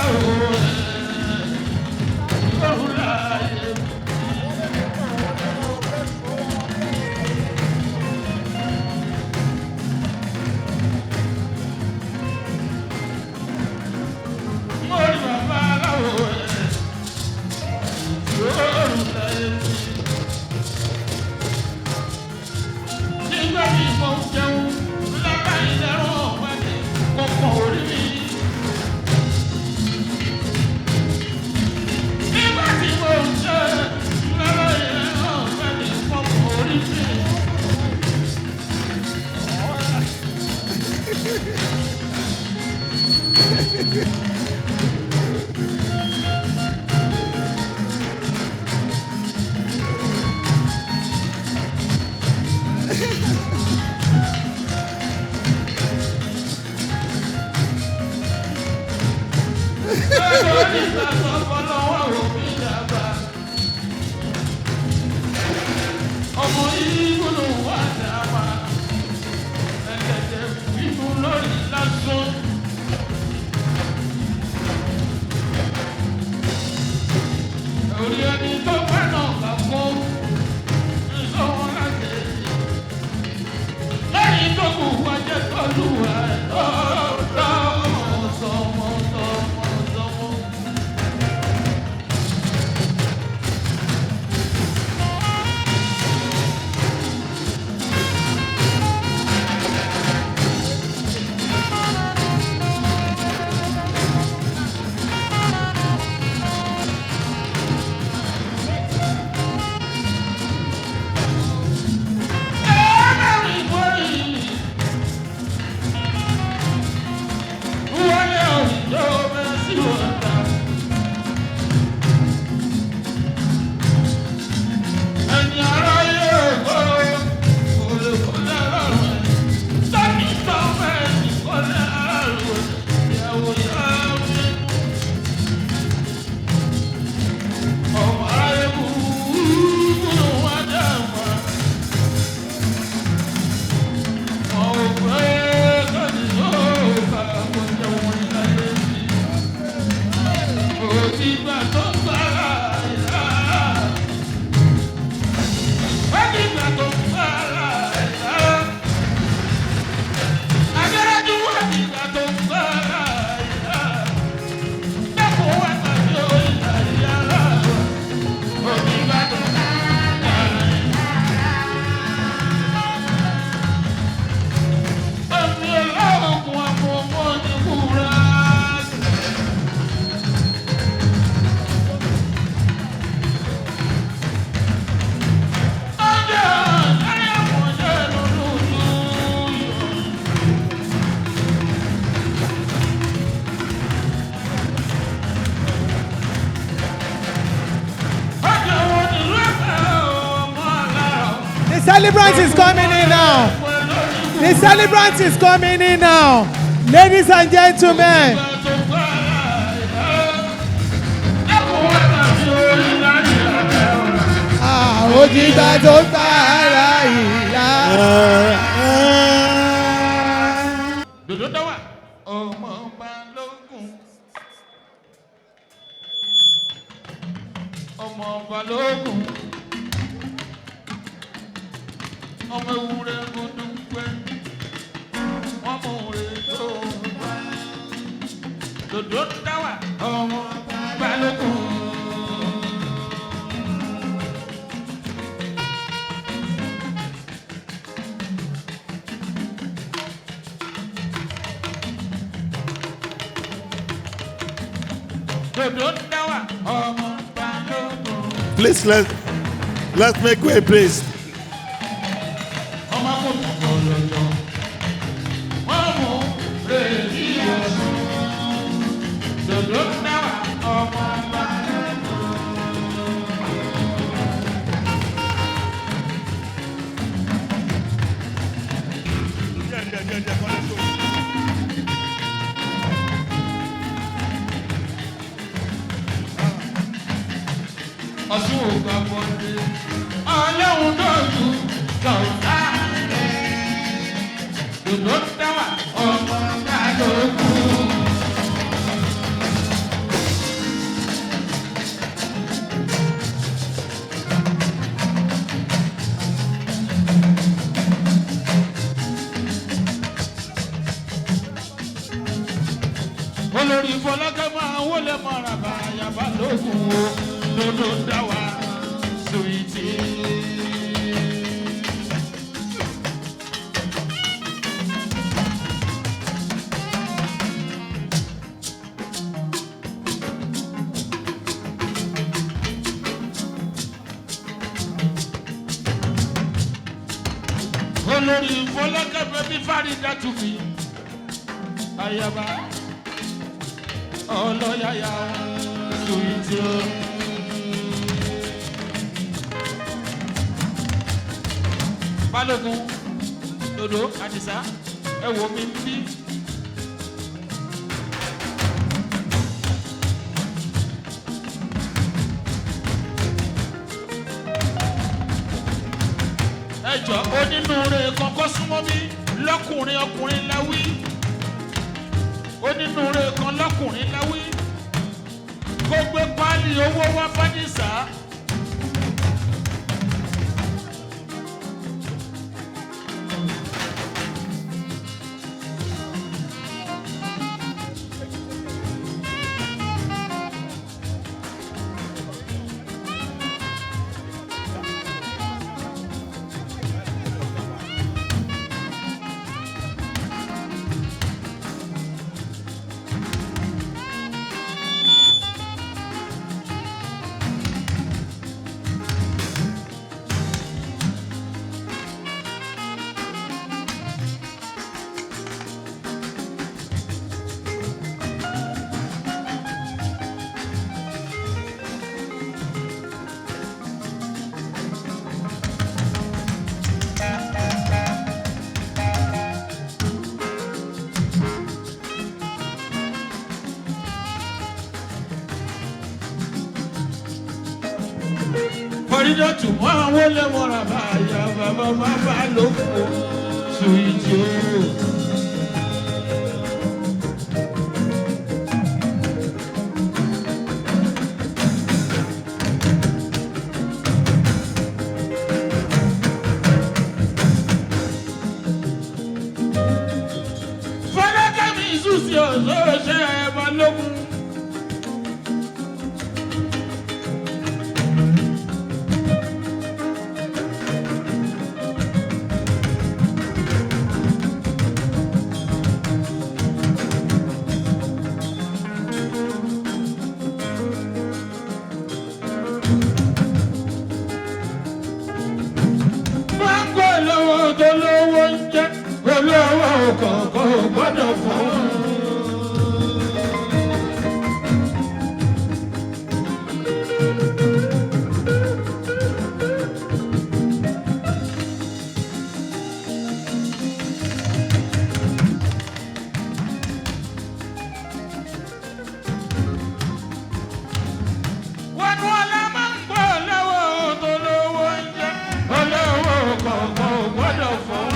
Oh celebrant is coming in now. The celebrant is coming in now. Ladies and gentlemen. Òjìgbà tó gbára ìlà. Dòdò dáwà ọmọ Balógun. Ọmọ Balógun. Ọmọ ewúrẹ́ gbọdọ̀ pẹ́. Ọmọ rẹ̀ tó bá. Dòdò dáwà ọmọ Balógun. Please let's make way, please. Olórí Fọlákẹ́ máa wọlé mọ́ra báyà Balógun o, lọ́dọ̀ dá wa sùwìtì. Olórí Fọlákẹ́ bẹ́bí Fárídà tù mí, ayaba. Ọlọ́yàyà sùwìtì o. Balógun Dodo Adisa ẹ wo mi bí. Ẹjọ́ onínúure kọ́kọ́ súnmọ́ mi lọ́kùnrin ọkùnrin láwí. Onínúure kan lọ́kùnrin láwí. Kó gbé páálí owó wá Fádísà. Oríjọ́ tùmọ̀ àwọn olè mọ́ra báyà bàbá bàbá ló kó sùìtì o. Fọlákẹ́mi ìsúsì ọ̀sọ́ ṣe ẹ̀bà lógún. Kọ̀ọ̀kan ò gbọ́dọ̀ fún un. Wọ́n ní ọlá máa ń gbọ́ lọ́wọ́ tó lówó ń jẹ́ olówó kọ̀ọ̀kan ò gbọ́dọ̀ fún un.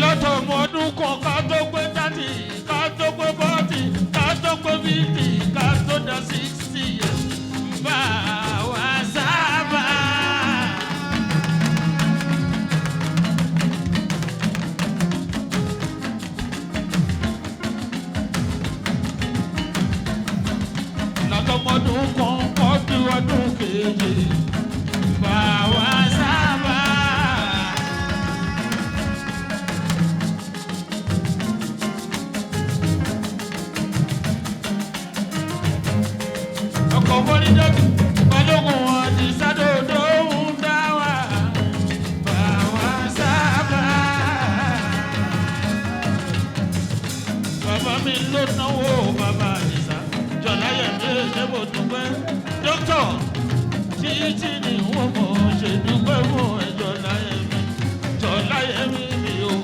Lọ́tọ̀ ọmọ ọdún kan ká tó gbé 30, ká tó gbé 40, ká tó gbé 50, ká tó dá 60 years. Bá wa sábà. Lọ́tọ̀ ọmọ ọdún kan kọ́ ọdún kejì. Bá wa sábà. ọkọ̀ fọ́nídọ́tì balógun àti sádòdò ń dá wà bá wa sábà. Bàbá mi ló náwó bàbá àdìsá jọ̀láyẹ̀ mi ṣe mo dúpẹ́ dókítà títí ni wọ́n mọ̀ ṣe dúpẹ́ fún ẹ jọ̀láyẹ̀ mi o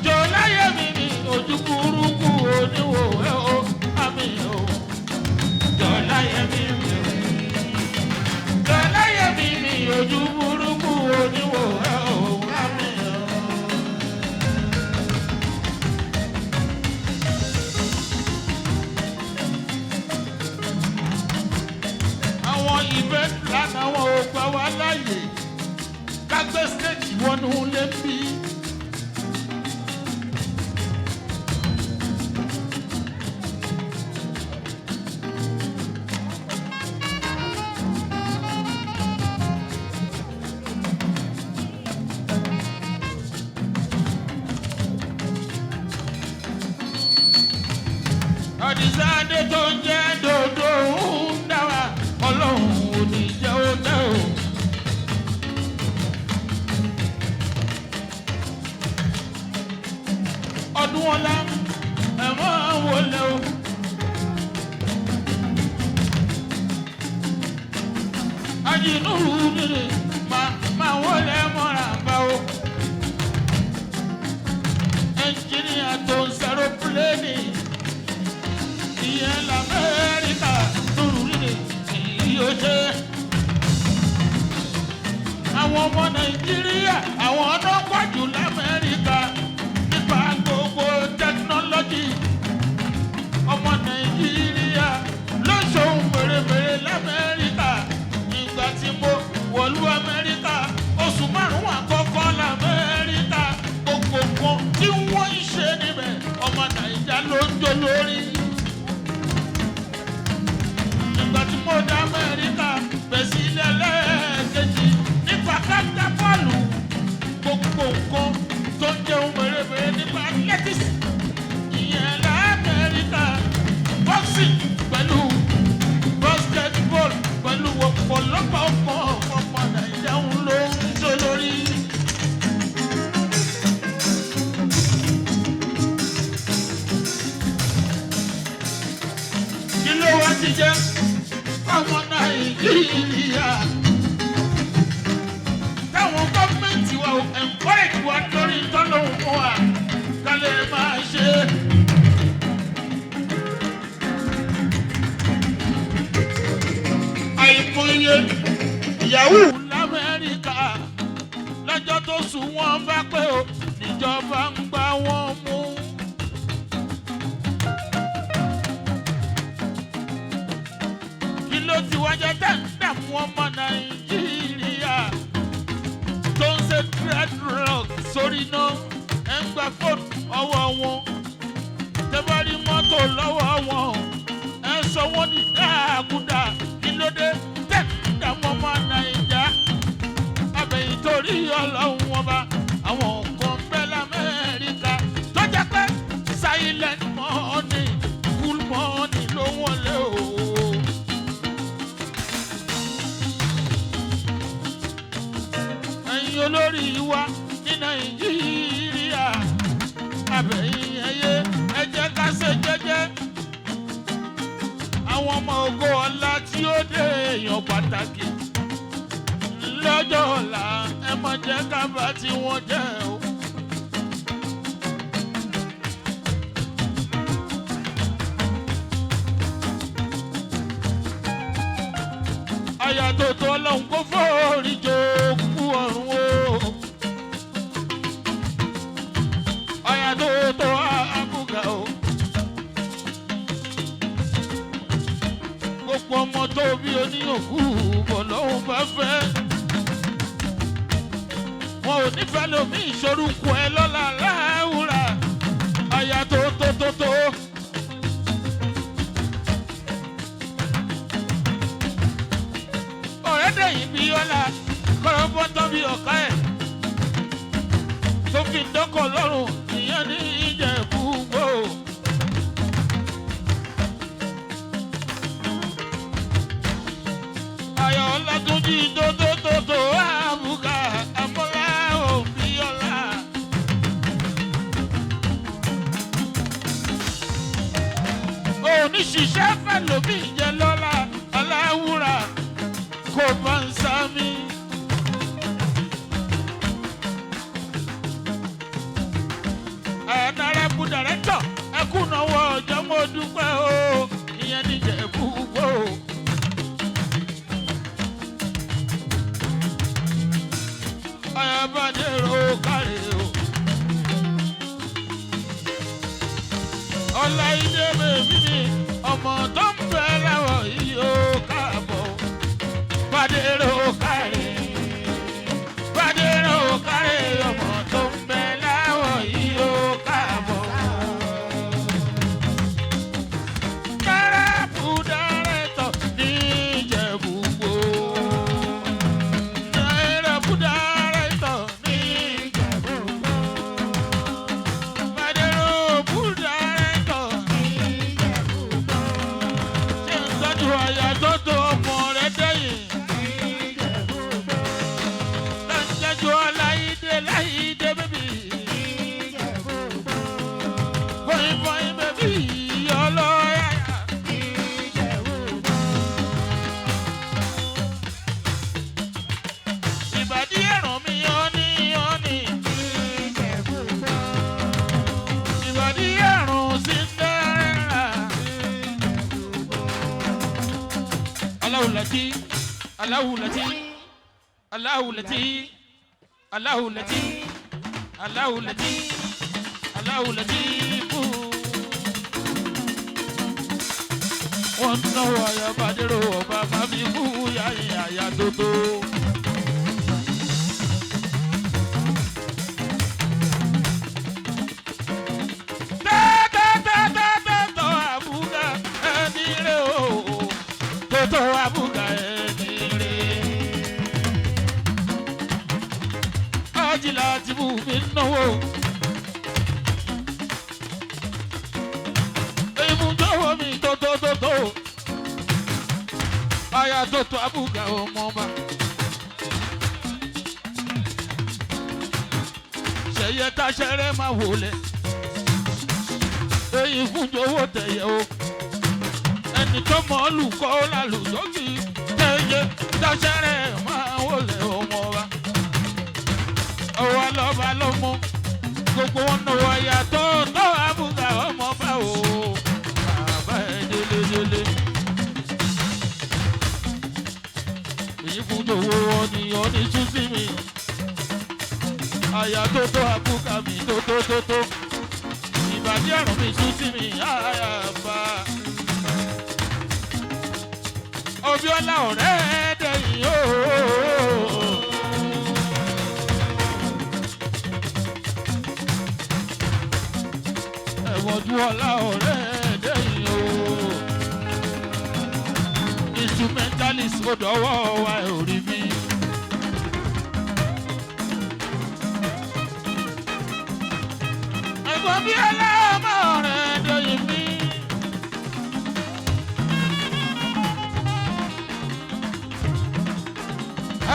jọ̀láyẹ̀ mi ojú burúkú oníwò ẹ o àmì o jọ̀láyẹ̀ mi o jọ̀láyẹ̀ mi ojú burúkú oníwò ẹ o àmì o. Àwọn event lánàá wọn ò gbà wá láàyè kágbé stage wọnú lé bí. Àdìsáde tó ń jẹ́ dòdò ń dá wa ọlọ́run ò ní jẹ́ ó dẹ́ o. Ọdún ọlá ẹ̀mọ́ wọlé o. Ajínúrú nìyí máa wọlé mọ́ra bá o. Ẹnjìníà tó ń sẹ́rọ pílẹ́ẹ̀nì. Ìyẹn l'Amẹ́ríkà lóru líle yóò ṣe. Àwọn ọmọ Nàìjíríà àwọn ọdún pọ̀jù l'Amẹ́ríkà nípa gbogbo tẹkinọ́lọ́jì. Ọmọ Nàìjíríà ló ṣòun mèremère l'Amẹ́ríkà. Ìgbà tí mo wọ̀lú Amẹ́ríkà oṣù márùn-ún àkọ́kọ́ l'Amẹ́ríkà. Gbogbo nǹkan tí wọ́n ń ṣe níbẹ̀ ọmọ Nàìjíríà ló ń jó lórí. Ìgbà tí mo dá Amẹ́ríkà bẹ̀sí ilẹ̀ lẹ́ẹ̀kejì nípa kápítà bọ́ọ̀lù gbogbo nǹkan tó ń jẹun mèremère nípa athletics ìyẹn l'Amẹ́ríkà boxing pẹ̀lú basketball pẹ̀lú ọ̀pọ̀lọpọ̀ ọmọ Nàìjíríà ń lò ń jó lórí. Kí ló wá ti jẹ́ ọmọ Nàìjíríà táwọn gọ́ọ̀mẹ̀ntì wa ò encourage wa lórí tọ́lọ́hún fún wa ká lè máa ṣe. Àìmọye ìyàwó l'Amẹ́ríkà lọ́jọ́ tó sùn wọ́n bá pé o níjọba ń gbá wọn mú. Ló ti wájà dáadáa fún ọmọ Nàìjíríà tó ń ṣe dreadlock sórí náà ẹ̀ ń gba fóònù ọwọ́ wọn tẹ́ bá rí mọ́tò lọ́wọ́ wọn ẹ̀ sọ wọ́n ní dáàkúdà kí ló dé dáadáa fún ọmọ Nàìjíríà abẹ́yìn torí ọlọ́run ọba àwọn kan bẹ́ l'Amẹ́ríkà tó jẹ́ pé silent money cool money ló wọlé o. Olórí wa ní Nàìjíríà abẹ́yìn ẹyẹ ẹ jẹ́ ká ṣe jẹ́jẹ́. Àwọn ọmọ ògo ọ̀la tí ó dé èèyàn pàtàkì lọ́jọ́ ọ̀la ẹ má jẹ́ ká bá tí wọ́n jẹ́ o. Àyà tó tó Ọlọ́run kó forí jogún ọ̀run o. Àyà tó tó àbúgà o. Gbogbo ọmọ tó bí oníyòkú bọ̀ lọ́hùn bá fẹ́. Wọn ò nífẹ̀ẹ́ lómi ìṣorúkọ ẹ lọ́la láwùrà. Àyà tó tó tó tó. Ọ̀rẹ́dẹ̀yìn bí ọ̀la kọ́rọ́ bọ́tọ́ bí ọ̀ká ẹ̀ tó fi dọ́kọ̀ lọ́rùn ìyẹn ní Ìjẹ̀bú-Igbó. ṣiṣẹ́ fẹ́ lómi jẹ lọ́la aláwùrà kò bá ń sá mi. Honorable Director ẹkún náwó ọjọ́ mo dúpẹ́ o ìyẹn níjẹ̀ gbogbo. Ayabadero káre o. Ọláìdé bèbí mi ọmọ tó ń bẹ láwọ̀ yìí ó káàbọ̀. Badero káre. Badero káre ọmọ tó ń bẹ láwọ̀ yìí ó káàbọ̀. Káràpù dárẹ́tọ̀ ní Ìjẹ̀bú-Igbó. Káràpù dárẹ́tọ̀ ní Ìjẹ̀bú-Igbó. Badero pù dárẹ́tọ̀ ní Ìjẹ̀bú-Igbó. Ṣé ń tọ́jú àyà tó tó ọmọ rẹ̀ dẹ́yìn? Lọ́jọ́jú Ọláìdé Láìdé bébì. Fọyín fọyín bébì ọlọ́yàyà. Ìbàdí ẹ̀ràn mi yọ́ní yọ́ní. Ìbàdí ẹ̀rùn Cinderella. Aláwùlẹ̀tí, aláwùlẹ̀tí, aláwùlẹ̀tí, aláwùlẹ̀tí, aláwùlẹ̀tí, aláwùlẹ̀tí fú. Wọ́n náwó Ayabadero ọba fábí kú yáyìn àyà tótó. Tẹ́tẹ́tẹ́tẹ́tọ́ àbúgà ẹni rẹ̀ o. Tótó àbúgà ẹni rẹ̀. Ajílá ti bù mí náwó. Ìmújọ́wọ́ mi tótótótó. Aya tótó àbúgà ọmọ ọba. Ṣẹ̀yẹ táṣẹ́rẹ́ máa wọlé. Èyí fúnjọwọ́ tẹ̀yẹ o. Ẹni tó mọ̀ ọ́ lù kọ́ lálùjọ́gì. Ṣẹ̀yẹ táṣẹ́rẹ́ máa wọlé ọmọ ọba. Ọwọ́ lọ́ba lọ́mọ. Gbogbo wọn náà wáyà tó àbúgà ọmọ ọba o. Bàbá ẹ̀ délédélé. Èyí fúnjọwọ́ ọ̀nìyàn ní túnṣí mi. Àyà tó àbúgà mi tó. Ìbàdí ẹ̀rùn mi sún sí mi àyàbá. Obiola ọ̀rẹ́ dẹ̀yìn o. Ẹ̀wọ̀n Dúọlá ọ̀rẹ́ dẹ̀yìn o. Instrumentalist ó dọ̀wọ́ wa ẹ̀ ò rí mi. Ẹ̀gbọ́n Bíọ́lá ọmọ rẹ̀ dẹ̀yìn mi.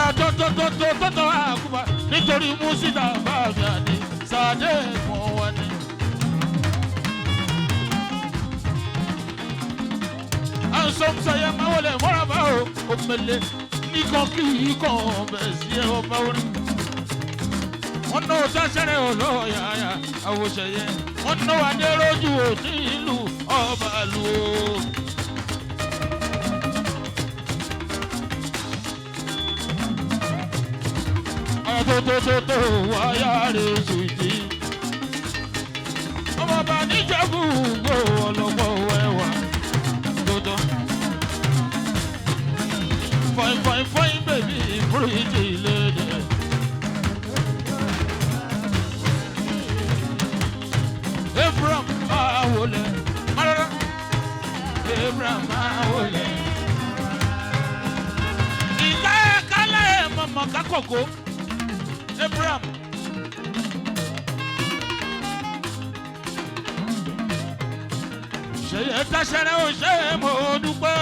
Àtọ́tọ́tọ́tọ́ àkùbà nítorí Mùsítà bá mi àdé Sàdé mọ̀ wá ní. Àǹsọ̀mùsọ̀yẹ máa wọlé mọ́ra bá o, òmèlè nìkan kí ikọ̀ bẹ̀ sí ẹ ọba orí. Wọ́n náwó sáṣẹ́rẹ́ olóyàyà àwòṣẹ̀yẹ. Wọ́n náwó adéròjú òní ìlú ọba lu o. Àtòtòtòtò wáyà rẹ̀ sùdí. Ọmọ bá níjẹ̀bú-Igbó ọlọ́pọ̀ wẹ̀wà tòótọ́. Fine fine fine baby pretty lady. Abraham Awole, Marara. Abraham Awole. Ìgbà kálẹ̀ mọ̀mọ́ kakọ̀kọ́. Abraham. Ṣé yẹ táṣẹ́rẹ́ o ṣe é mo dúpẹ́?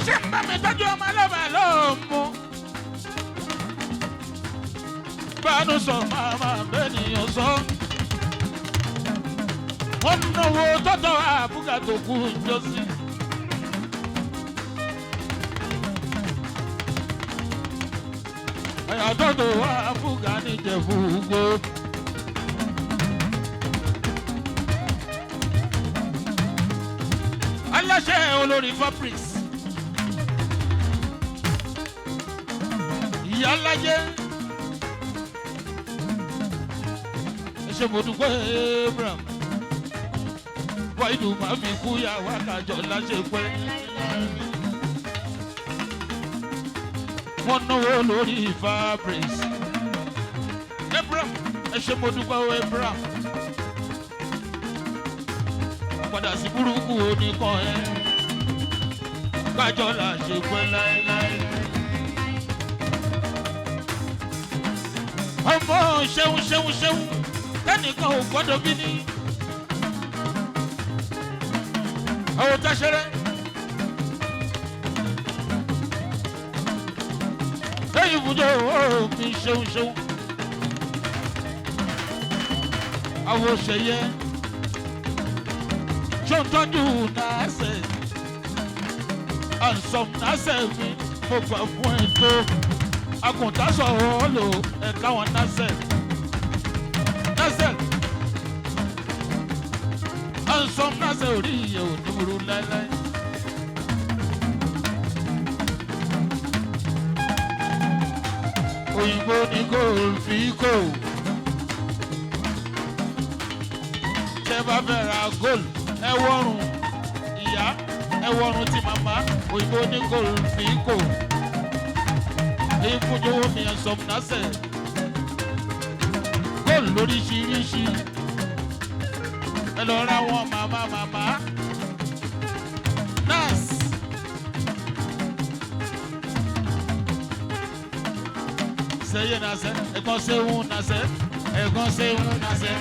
Ṣé ń bá mi tọ́jú ọmọ ọlọ́ba lọ́mọ? bánú sọ máa bẹ́nìyàn sọ. Wọ́n náwó tọ́tọ̀ àbúkà tó kú jọ́sí. Àyàtọ̀tọ̀ àbúkà níjẹ̀bú gbó. Aláṣẹ olórí fabrics. Ìyá alájẹ. Ẹ ṣe mo dúpẹ́ Abraham. Wáìdù máa fi kú yà wákàjọ láṣẹ pẹ́. Wọ́n náwó lórí fabrics. Abraham, ẹ ṣe mo dúpẹ́ Abraham. Padà sí burúkú oníkan ẹ. Kájọ là ṣe pẹ́ láéláé. Ọmọ ṣeun tẹ́nìkan ò gbọ́dọ̀ bí ní. Àwọn táṣẹ́rẹ́. Lẹ́yìn ìbùdó mi ṣeun. Àwọn òṣèyẹ. Ṣé ń tọ́jú nàásẹ̀? Àǹsọ̀m nàásẹ̀ mi mo gbà fún ẹ tó. Àgùntàn sọ̀rọ̀ lò ẹ̀ka wọn nàásẹ̀. Nàásẹ̀. Àǹsọ̀m nàásẹ̀ orí ìyẹ̀ ò ní burú láéláé. Òyìnbó ní kò fi kò. Tẹ́ bá fẹ́ ra góòlù. Ẹwọ́rùn ìyá ẹwọ́rùn ti màmá òyìnbó ní kò fi kò èyí fúnjowó mi ẹ̀sọ́ múnásẹ̀ góòlù lóríṣiríṣi ẹ lọ ra wọn màmá nurse sẹ́yẹ nàṣẹ́ ẹ̀gbọ́n sẹ́wọ̀n nàṣẹ́ ẹ̀gbọ́n sẹ́wọ̀n nàṣẹ́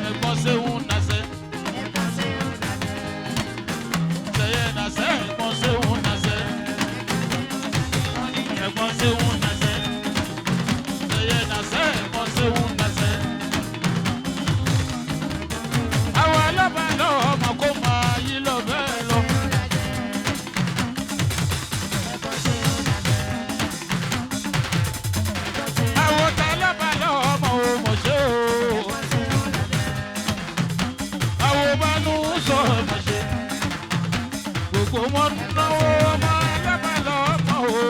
ẹ̀gbọ́n sẹ́wọ̀n nàṣẹ́. Àwọn alábàálọ̀ ọmọ kó máa yí lọ bẹ́ẹ̀ lọ. Àwọn alábàálọ̀ ọmọ òmò ṣe o. Àwọn bánú sọ ọmọ ṣe. Gbogbo wọn náwó ọmọ alábàálọ̀ ọmọ o.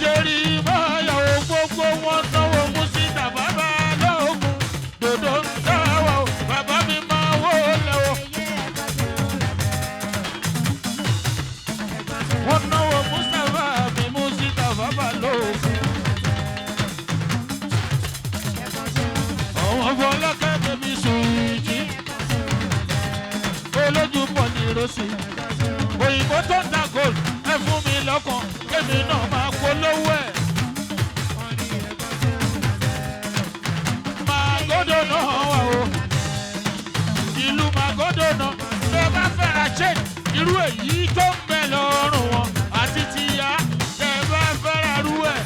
Jerry Maya gbogbo wọn sanwó Mustapha Balogun dòdò ń dáwọ bàbá mi máa wó lẹ́wọ̀. Wọ́n náwó Mustapha Balogun. Àwọn fọlọ́kẹ́ bèbí sùúrù olójú pọ̀ ní ìrọsí. Òyìnbó tó ń ta gold ẹ fún mi lọ́kàn kémi náà máa polówó ẹ̀. Màgódò náà wà o. Ìlú Màgódò náà tó bá fẹ́ ra chain irú èyí tó ń bẹ lọ́rùn wọn àti tìyá tẹ bá fẹ́ ra rú ẹ̀.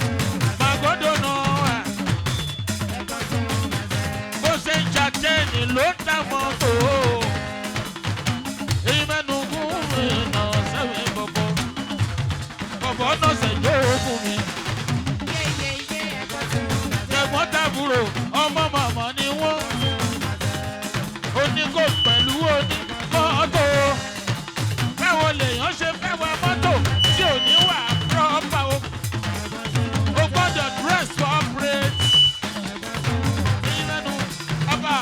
Màgódò náà wà. Bó ṣe ń ja chain ló ń ta mọ́tò o. Bọ́nà ṣẹ̀jọ́ ogun mi. Ẹ̀gbọ́n tàbúrò ọmọ màmá ni wọ́n. Onígò pẹ̀lú onímọ́tò. Báwo lèèyàn ṣe fẹ́ wa mọ́tò tí ò ní wà rọ́bà o. O gbọ́dọ̀ dress corporate. Ìlànà ọba.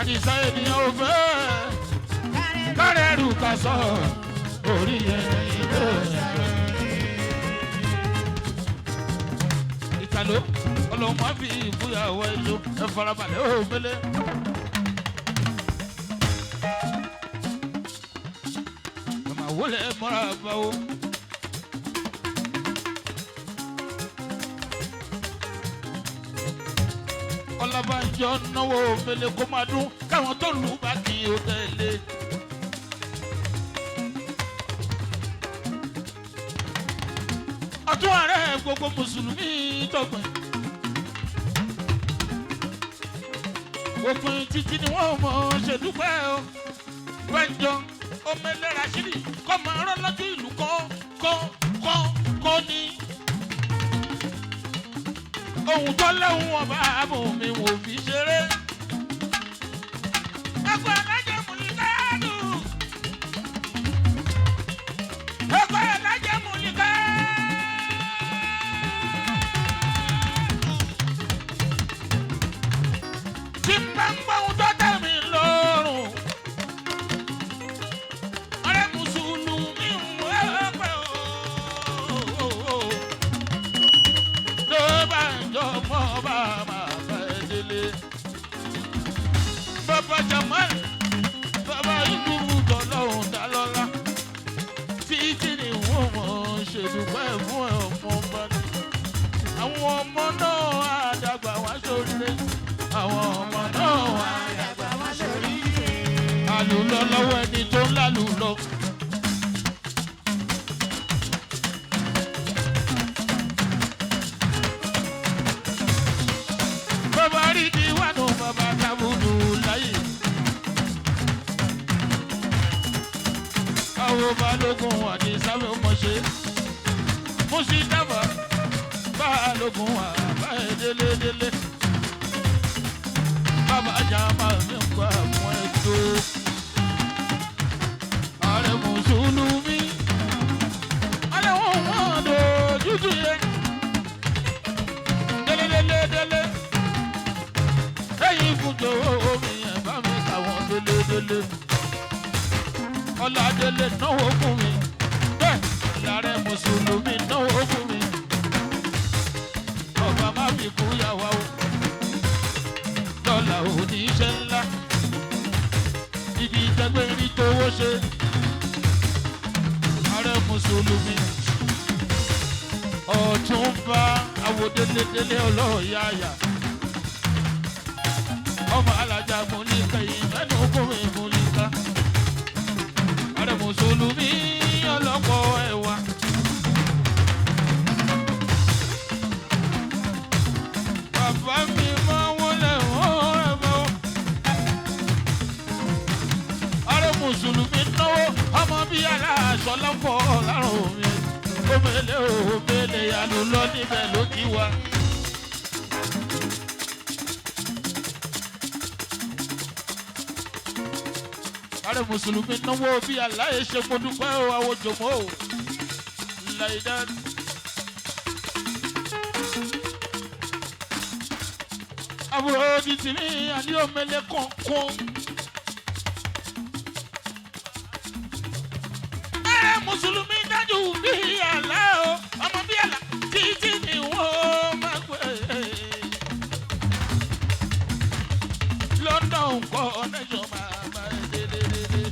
Àdìsá ènìyàn ò fẹ́ kárẹ̀rù ká sọ orí ẹni ló ṣàrò. Ìtàló ọlọ́run máa fi ìbúyàwó ẹjọ́ ẹ farabalẹ̀ ó mélé. Màmá wọlé mọ́ra báwo. Ọlábànjọ́ náwó mélé kó máa dún káwọn tó lù bá kí ó tẹ̀lé. Ọtún ààrẹ gbogbo mùsùlùmí tọgbìn. Òpin títí ni wọ́n mọ̀ ṣèdúpẹ́ o. Bànjọ́ omele Rashidi kọ́ máa rán lọ́jọ́ ìlú kọ́ ni. Ohun tó lẹ́hùn ọba àbò mi wò fi ṣeré. Ẹgbẹ́ alájẹ múlíkàdù. Ẹgbẹ́ alájẹ múlíkàdù. Tí n bá ń gbọ́ ohun tó tẹ̀ mí lọ́rùn. Ọ̀rẹ́ Mùsùlùmí ń wé pẹ́ o. Ló bá ń jọ mọ́ bàbá délé. Bàbá Jamal, bàbá ìdúró tọ́lọ́hún dá lọ́lá. Títí ni wọ́n mọ̀ ṣèdúpẹ́ fún ọmọ bá ní. Àwọn ọmọ náà àdàgbà wá sóríire. Àwọn ọmọ náà àdàgbà wá sóríire. Àlùlọ lọ́wọ́ ẹni tó ń lálùlọ. Bàbá rí di wánú bàbá tábùdù láyé. Àwọn balógun àti sábẹ́ ọmọṣẹ́. Mustapha balógun àbá délédélé. Bàbá Jama mi ń gbà fún ètò. Ààrẹ Mùsùlùmí. Alẹ́ wọn wọ́n dojútù yẹ. Délédélé. Ẹyin fúnjọ omi ẹ̀ bá mi kàwọn délédélé. Ọládélé náwó fún mi. Bẹ́ẹ̀ l'Ààrẹ Mùsùlùmí náwó fún mi. Ọba má fi kú yàwá o. Dọ́là òní iṣẹ́ ńlá. Ibi ìtẹ́gbẹ́ rí tówó ṣe. Ààrẹ Mùsùlùmí. Ọ̀túnba àwòdélédélé ọlọ́ọ̀yàyà. Ọmọ alájà múlíkà ìmẹ́nu kúmi múlíkà. Ààrẹ Mùsùlùmí ọlọ́pọ̀ ẹ̀wà. Bàbá mi máa wọlé wọ́n rẹ̀ bọ́. Ààrẹ Mùsùlùmí náwó ọmọ bí aláṣọ lọ́pọ̀ lárùn mi. Omele yàlú lọ níbẹ̀ ló kí wa. Ààrẹ Mùsùlùmí náwó bí aláyé ṣe mo dúpẹ́ o àwòjòmọ́ o. Láìdá. Àbúrò di tìmí àní omele kọ̀ọ̀kan. Ààrẹ Mùsùlùmí dájú bí àlá o. Ọmọ bí àlá títí ni wọ́n máa gbé. London connection máa bá ẹ dédédédé.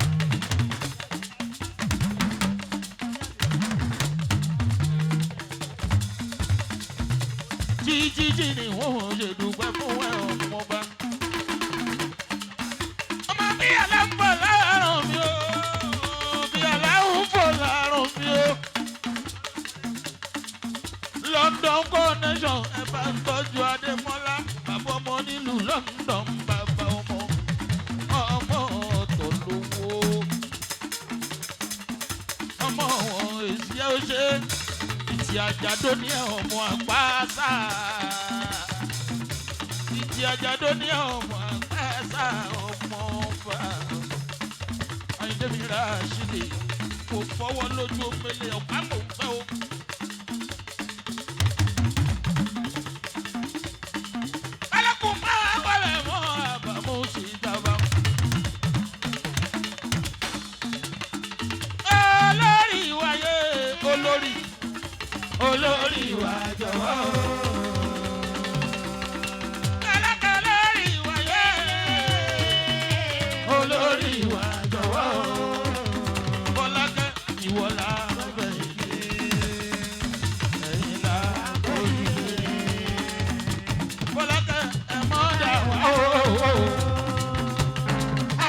Jíjí ni wọ́n ṣe dùgbẹ́ fún ẹ ọmọba. Ọmọ bí àlá ń bọ̀ láàárọ̀ mi o. Bí àlá ń bọ̀ láàárọ̀ mi o. London connection ẹ bá ń tọ́jú Adémọ́lá. Bàbá ọmọ nílùú London bàbá ọmọ. Ọmọ ọ̀tọ̀ lówó. Ọmọ wọn èsì ẹ ó ṣe. Ìtì àjàdó ní ọmọ àpáṣá. Ìtì àjàdó ní ọmọ àpáṣá ọmọ ọba. Àyìndé mi Rashidi kò fọwọ́ lójú omele ọ̀pá mò ń fẹ́ o. Balógun máa wọlé mọ́ àbámọ́ sí ìjàmbá. Ọlọ́ olórí wa jọ̀wọ́. Alága olórí wa yé. Olórí wa jọ̀wọ́. Bọ́lákẹ́ ìwọ la bẹ̀ ilé. Ẹ̀yin la kó ilé. Bọ́lákẹ́ ẹ̀ mọ́ dà wá o.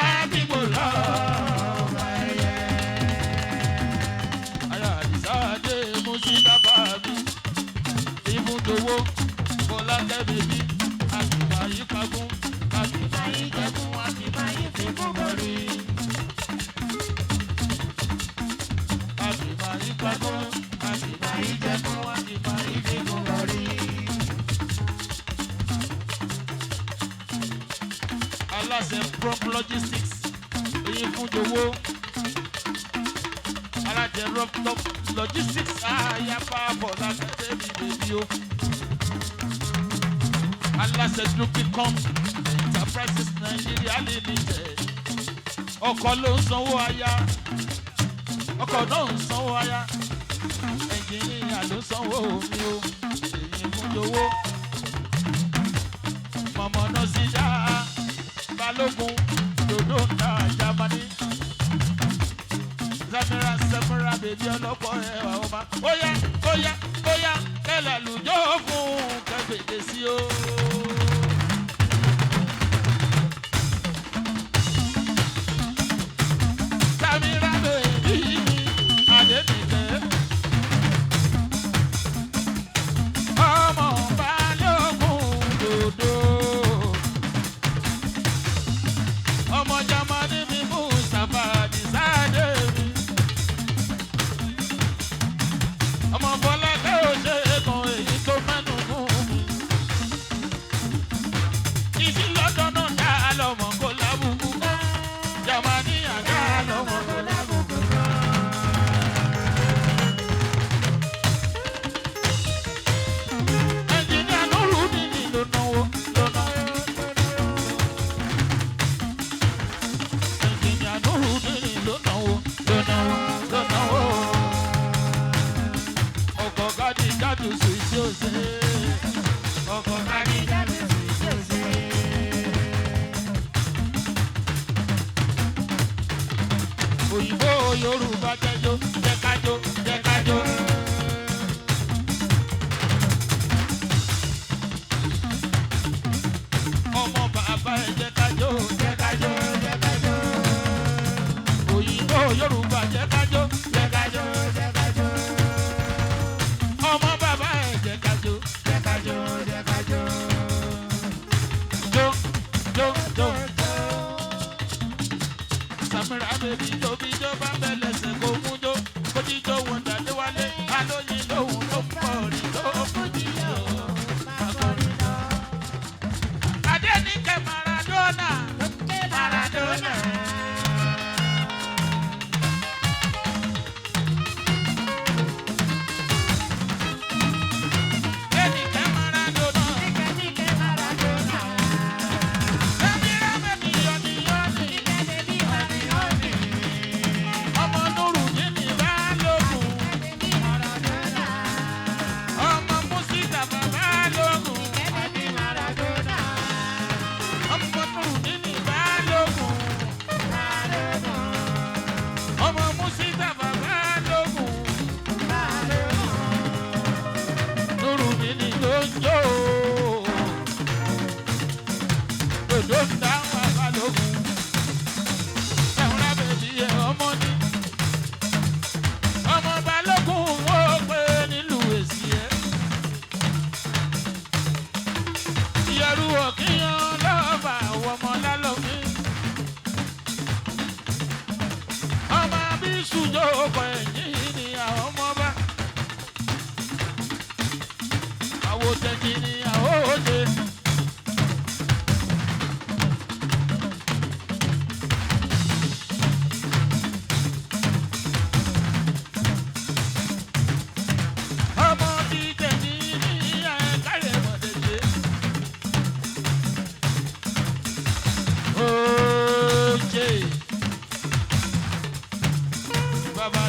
Àdìgbò lọ́ọ́ ẹ̀yẹ. Ayọ̀ àdìsáde Mustapha mi. Ibùdówó Bọ́lákẹ́ bèbí. Àtìmá yí pagún. Àtìmá yí jẹkún. Àtìmá yí fi kú bọ̀rí. Àtìmá yí pagún. Àtìmá yí jẹkún. Àtìmá yí fi kú bọ̀rí. Aláṣẹ Prop Logistics èyí fún Jowó alájẹ Roughtop Logistics àyàfà Bọ́lákẹ́ bèbí bèbí o aláṣẹ Duplicom Enterprises Nigeria Limited ọkọ ló ń sanwó aya ọkọ náà ń sanwó aya ẹnjìníà ló ń sanwó omi o èyí fún Jowó mọ̀mọ́ náà sí dáa. Balogun, dodo na Germany. Samira baby ọlọ́pọ̀ ẹwà ọba. Óyá, óyá, óyá, kẹlẹ̀ lùjọ́ fún kẹfìdé sí o. Samira baby Adénìkẹ́. Ọmọ Balogun dodo. Ọmọ Jamani mi Mustapha Zisodel mi. Ọmọ Bọ́lákẹ́ òṣè kan èyí tó mẹ́nu fún mi. Ìsí lọ́dọ̀ náà dá lọ́mọ kó lábùkù. Jamani àdá lọ́mọ kó lábùkù. Ẹnjìnìá Nuru nìyí ló náwó lọ́nà. Ọkọ̀ káàdì jáde sùn sí òsè. Ọkọ̀ káàdì jáde sùn sí òsè. Òyìnbó Yorùbá jẹ́jọ́ jẹ́kájọ́ jẹ́kájọ́. Ọmọ bàbá ẹ̀ jẹ́kájọ́ jẹ́kájọ́ jẹ́kájọ́. Òyìnbó Yorùbá jẹ́kájọ́ jẹ́kájọ́ jẹ́kájọ́. Ọmọ bàbá ẹ̀ jẹ́kájọ́ jẹ́kájọ́ jẹ́kájọ́. Jó jó jó jó. Samira bèbí tóbi jó bá bẹ̀ lẹ́sẹ̀ kó mú jó. Kójíjó wọn dàdé wálé. Alóyin lòun ló ń bọ̀ rí tó fújì yó. Adéníkẹ́ Maradona. Maradona.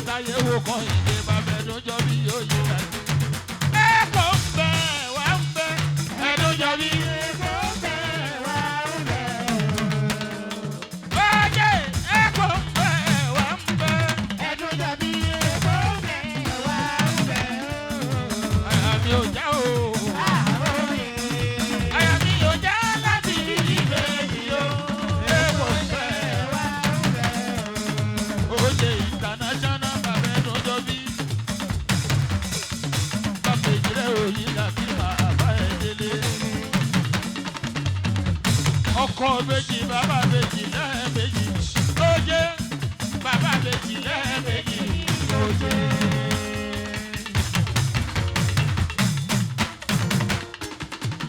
táyé wò kan ìdè bàbẹ̀ lójọ́ bí yóò yí dájú. ọkọ méjì bàbá méjì lẹ́ẹ̀mejì ó jẹ́ bàbá méjì lẹ́ẹ̀mejì ó jẹ́.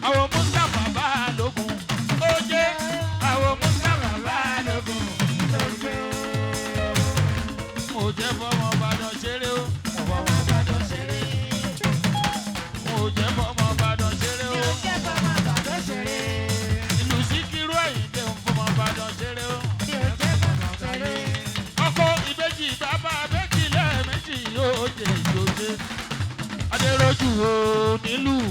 àwọn Mustapha Balogun ó jẹ́ àwọn Mustapha Balogun ó jẹ́. mo jẹ́ fọmọ Ìbàdàn ṣeré ó fọmọ Ìbàdàn ṣeré. mo jẹ́ fọmọ Ìbàdàn ṣeré ó fọmọ Ìbàdàn ṣeré. ìlú Síkírù Àyìndé ń fọmọ Ìbàdàn ṣeré ó fọmọ ṣeré. ọkọ ìbejì bàbá méjì lẹ́ẹ̀mejì yóò jẹ́ ìjòjé. adéròjù wo nílùú.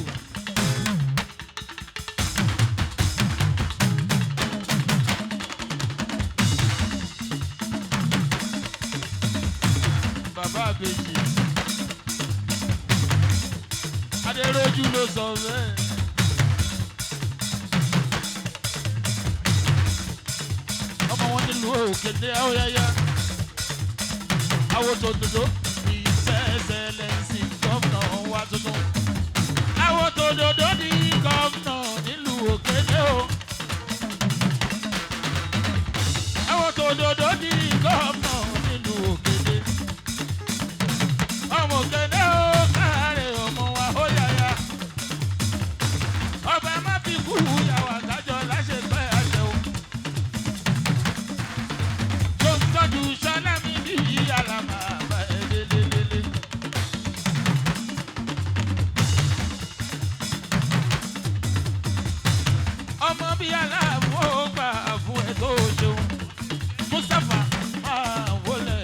bàbá àbèjì adéròjú ló sọ bẹ́ẹ̀. ọmọ wọn nílùú òkèdè àwòyáyá àwọn tòdòdó ní sẹ́sẹ̀lẹ̀sì gómìnà wa tuntun. àwọn tòdòdó ní gómìnà nílùú òkèdè o. àwọn tòdòdó ní gómìnà nílùú òkèdè. ọmọ òkèdè ó káàárẹ̀ ọmọ wa ó yáyá. ọba má fi kú yàwó àtàjọ láṣẹ pẹ́ àṣẹ o. tó ń tọ́jú sọ́lá mi bí àlàmà bá ẹ lélẹ́lẹ́lẹ́. ọmọ bí aláàbò gbà fún ẹ tó ṣeun. Mustapha máa wọlé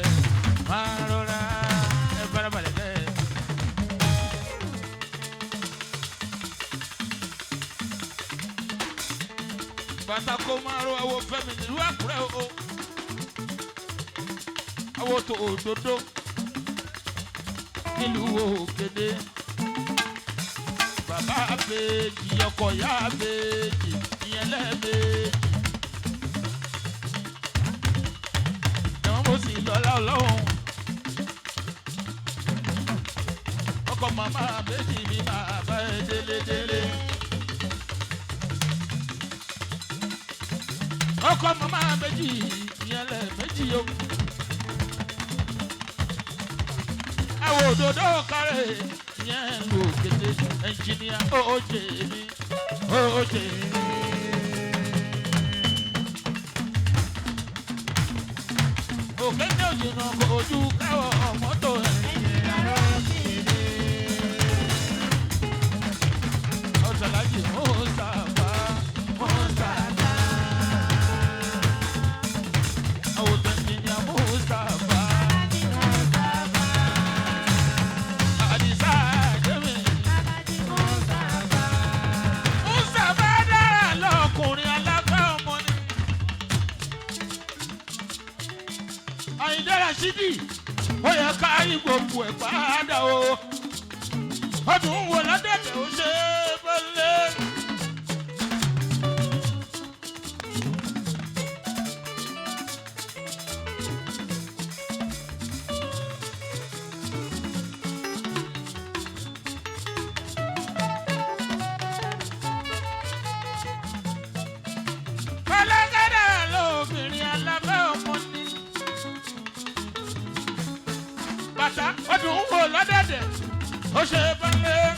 máa rọra ẹ farabalẹ̀ kẹ́. bàtà kó máa rọ àwọ̀ fẹ́mi nílùú Àkúrẹ́ o. àwọ̀ tó òdodo nílùú Òkèdè. bàbá àbèjì ọkọ̀ ìyá àbèjì ìyẹn lẹ́ẹ̀mejì. mo sì lọ́lá ọlọ́run. ọkọ màmá méjì mi máa bá ẹ délédélé. ọkọ màmá méjì ìyẹn lẹ̀ méjì o. àwọn òdòdó kárẹ̀ ìyẹn lò kété ẹnjìníà òòjè mi òòjè mi. òkè ní òjìnà kò ojú káwọ mọ́tò ẹ̀yìn ẹ̀rọ kìíní. ọ̀sàlájì Mustapha Mustapha. àwòtẹ́ ìjìnìà Mustapha. àdìsá jẹ́mi. Mustapha dára lọ́kùnrin aláfẹ́ ọmọ ni. Àyìndé Rashidi ó yẹ ká yí gbogbo ẹ̀ padà o. ọdún wo ládẹ́tẹ̀ ó ṣe é bẹ́lẹ̀. Pẹ̀lẹ́gẹ́dẹ́ lóbìnrin alábẹ́ ọmọ ni. bàtà ọdún wo lọ́dẹ̀dẹ̀ ó ṣe é bẹ́lẹ̀.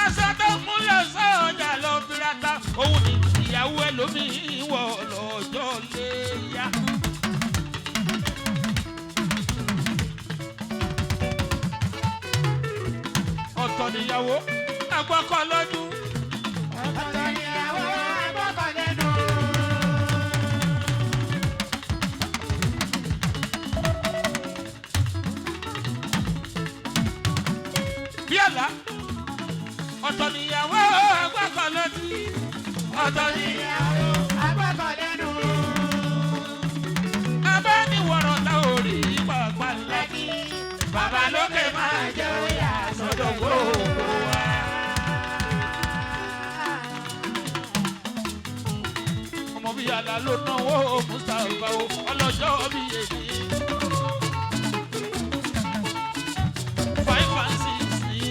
aṣọ tó múlẹ̀ sọ́ọ̀jà lọ fìràtà òun ni ìyàwó ẹlòmíín wọ̀ lọ́jọ́ léyà. ọ̀tọ̀ níyàwó agbọ́kọ̀ lọ́dún. ọ̀tọ̀ níyàwó agbọ́kọ̀ lẹ́nu. bíọ́lá ọ̀tọ̀ níyàwó agbọ́kọ̀ lọ́dún. ọ̀tọ̀ níyàwó agbọ́kọ̀ lẹ́nu. abániwọ̀rọ̀ ta ò rí pàpà lẹ́kí. bàbá lókè máa jẹ́ òyà sọ́dọ̀ gbogbo wa. ọmọ bíi àlá ló náwó Mustapha o ọlọ́jọ́ bíi èdè. 5 and 6 ní.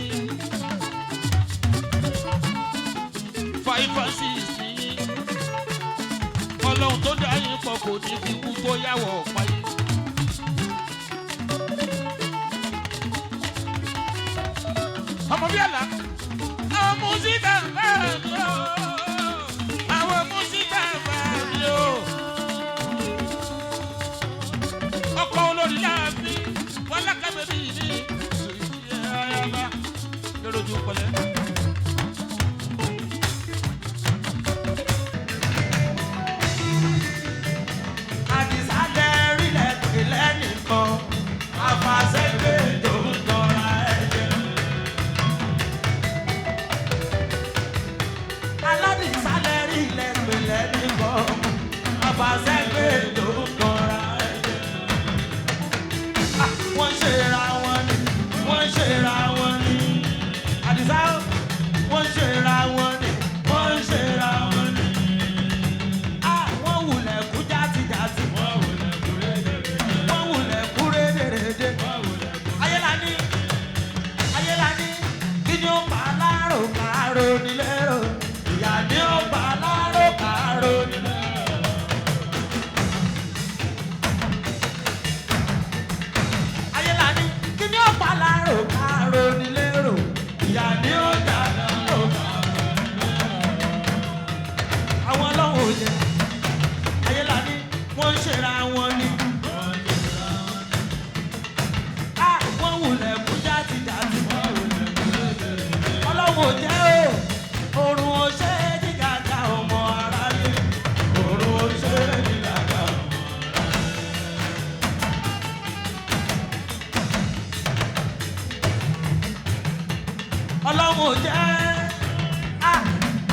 ní fi kú tó yàwọ̀ páyé. ọmọ bí àlá àwọn mùsíkà bá mi o àwọn mùsíkà bá mi o ọkọ olórí láàfin wọn lákàbẹ̀bí ní ayaba lójú pẹ̀lẹ́. àdìsálẹ̀ rí lẹ́nìkan àfàṣẹ́gbẹ̀ tó ń tọ́ra ẹ̀jẹ̀. aládìsálẹ̀ rí lẹ́nìkan àfàṣẹ́gbẹ̀ tó ń tọ́ra ẹ̀jẹ̀. wọ́n ṣera wọn ni wọ́n ṣera wọn ni àdìsá wọ́n ṣera wọn ni wọ́n ṣera wọn ni. wọ́n wulẹ̀ kú játijàti wọ́n wulẹ̀ kú rédèrèdè. ayélani kí ni ó pa alárò kàrò nílẹ̀rọ ìyá ni ó pa alárò kàrò nílẹ̀rọ. ayélani kí ni ó pa alárò kàrò nílẹ̀rọ ìyá ni ó jà lárò kàrò nílẹ̀rọ. àwọn ọlọ́run ò jẹ́ ayélani wọ́n ń ṣera wọn ni. wọ́n wulẹ̀ kú játijàti. ọlọ́run ò jẹ́ o òrùn ò ṣe é ní gàgà ọmọ aráyé. òrùn ò ṣe é ní gàgà ọmọ aráyé. ọlọ́run ò jẹ́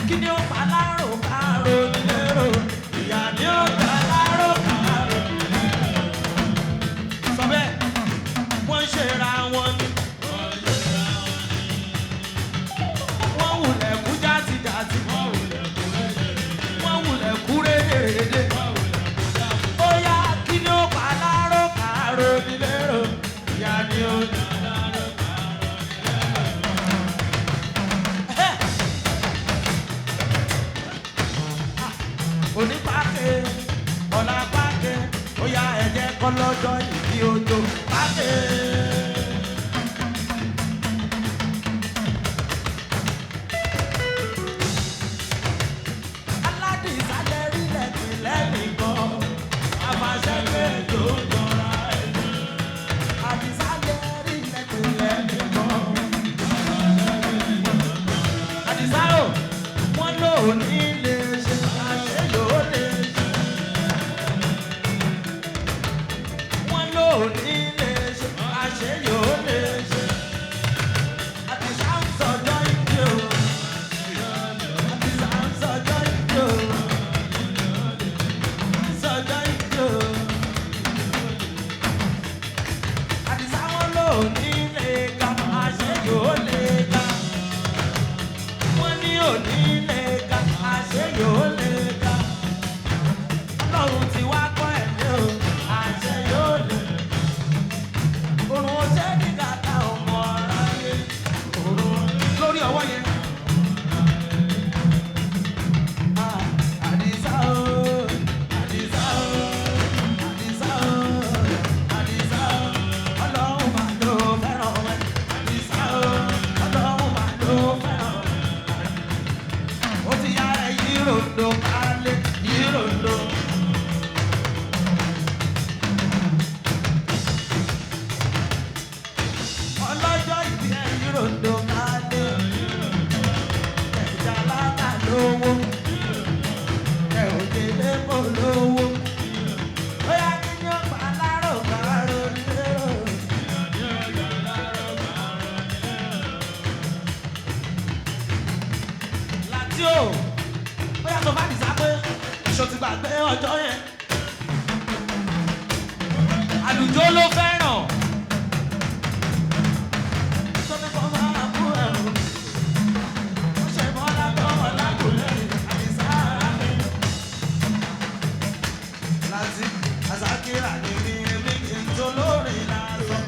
kí ni ó pa lárò kárò nílẹ̀rọ ìyá ni ó gbà lárò kárò nílẹ̀rọ. sọ bẹ́ẹ̀ wọ́n ń ṣera wọn ni. wọ́n wulẹ̀ kú játijàti. wọ́n wulẹ̀ kú rédèrèdè. ó yá kí ni ó pa lárò kárò nílẹ̀rọ ìyá ni ó gbà lárò kárò nílẹ̀rọ. onípàkè ọ̀la pàkè ó yá ẹ̀jẹ̀ kọ́ lọ́jọ́ ìbí ojó pàkè. aládìsálẹ̀ rí lẹ́nìkan àfàṣẹ́gbẹ̀ tó ń jọra ẹ̀jẹ̀. àdìsálẹ̀ rí lẹ́nìkan. àdìsá o wọ́n lò ní lè ṣe àṣẹ yóò lè ṣe. wọ́n lò ní lè ṣe àṣẹ yóò lè ṣe. àdìsá ń sọjọ́ ìdí o. àdìsá ń sọjọ́ ìdí o. sọjọ́ ìdí o. àdìsá wọn lò ní lè ka àṣẹ yóò lè ka. wọ́n ní òní lè ka àṣẹ yóò lè ka. ọlọ́run ti wá kọ́ ẹ̀mí o àṣẹ yóò lè. òrùn ọṣẹ́ ní gàtà ọmọ aráyé. òrùn lórí ọwọ́ yẹn. àdìsá o àdìsá o àdìsá o àdìsá o ọlọ́run máa ló fẹ́ràn rẹ̀. àdìsá o ọlọ́run máa ló fẹ́ràn rẹ̀. ó ti yá ẹ yí ròndò kálé yí ròndò. ọlọ́jọ́ ìbí ẹ yí ròndò kálé. ẹ̀já lábà lówó. ẹ ò délé mọ́ lówó. ó yá kí ni ó pa alárò kárò nílẹ̀rọ. láti o ó yá sọ fàdìsá pé ìṣó ti gbàgbé ọjọ́ yẹn. àlùjọ ló fẹ́ràn. tó ní kó máa kú ẹ̀rù. ó ṣe bọ́lá tó ọ̀la kò lẹ́yìn àdìsá mi. láti àsákìrà ní mi èmi kì í tó lórí lásán.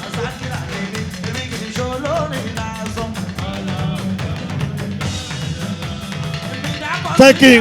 àsákìrà ní mi èmi kì í ṣó lórí lásán. Thank you.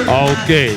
Okay.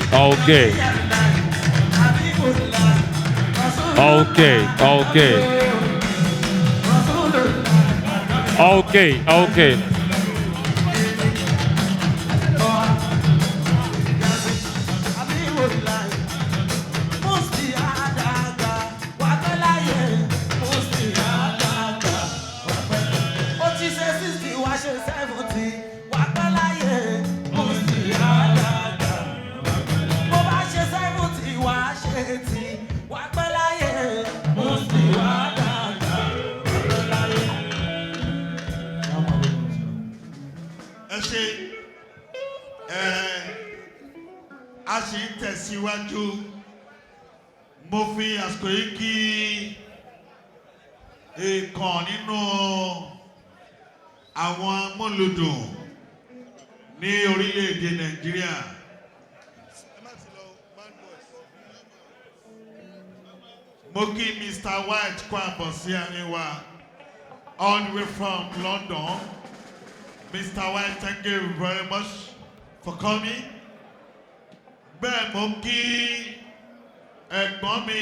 A ṣì ń tẹ̀síwájú, mo fi àsìkò yìí kí ìkan nínú àwọn amúlùdùn ní orílẹ̀-èdè Nàìjíríà. Mo kí Mr. White kó àbọ̀ sí àárín wa all the way from London. Mr. White, thank you very much for coming. Bẹ́ẹ̀ mo kí ẹ̀gbọ́n mi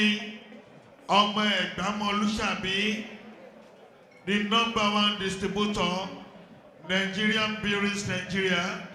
ọmọ Ẹ̀gbámọlúṣàbí, the #1 distributor, Nigerian Breweries Nigeria.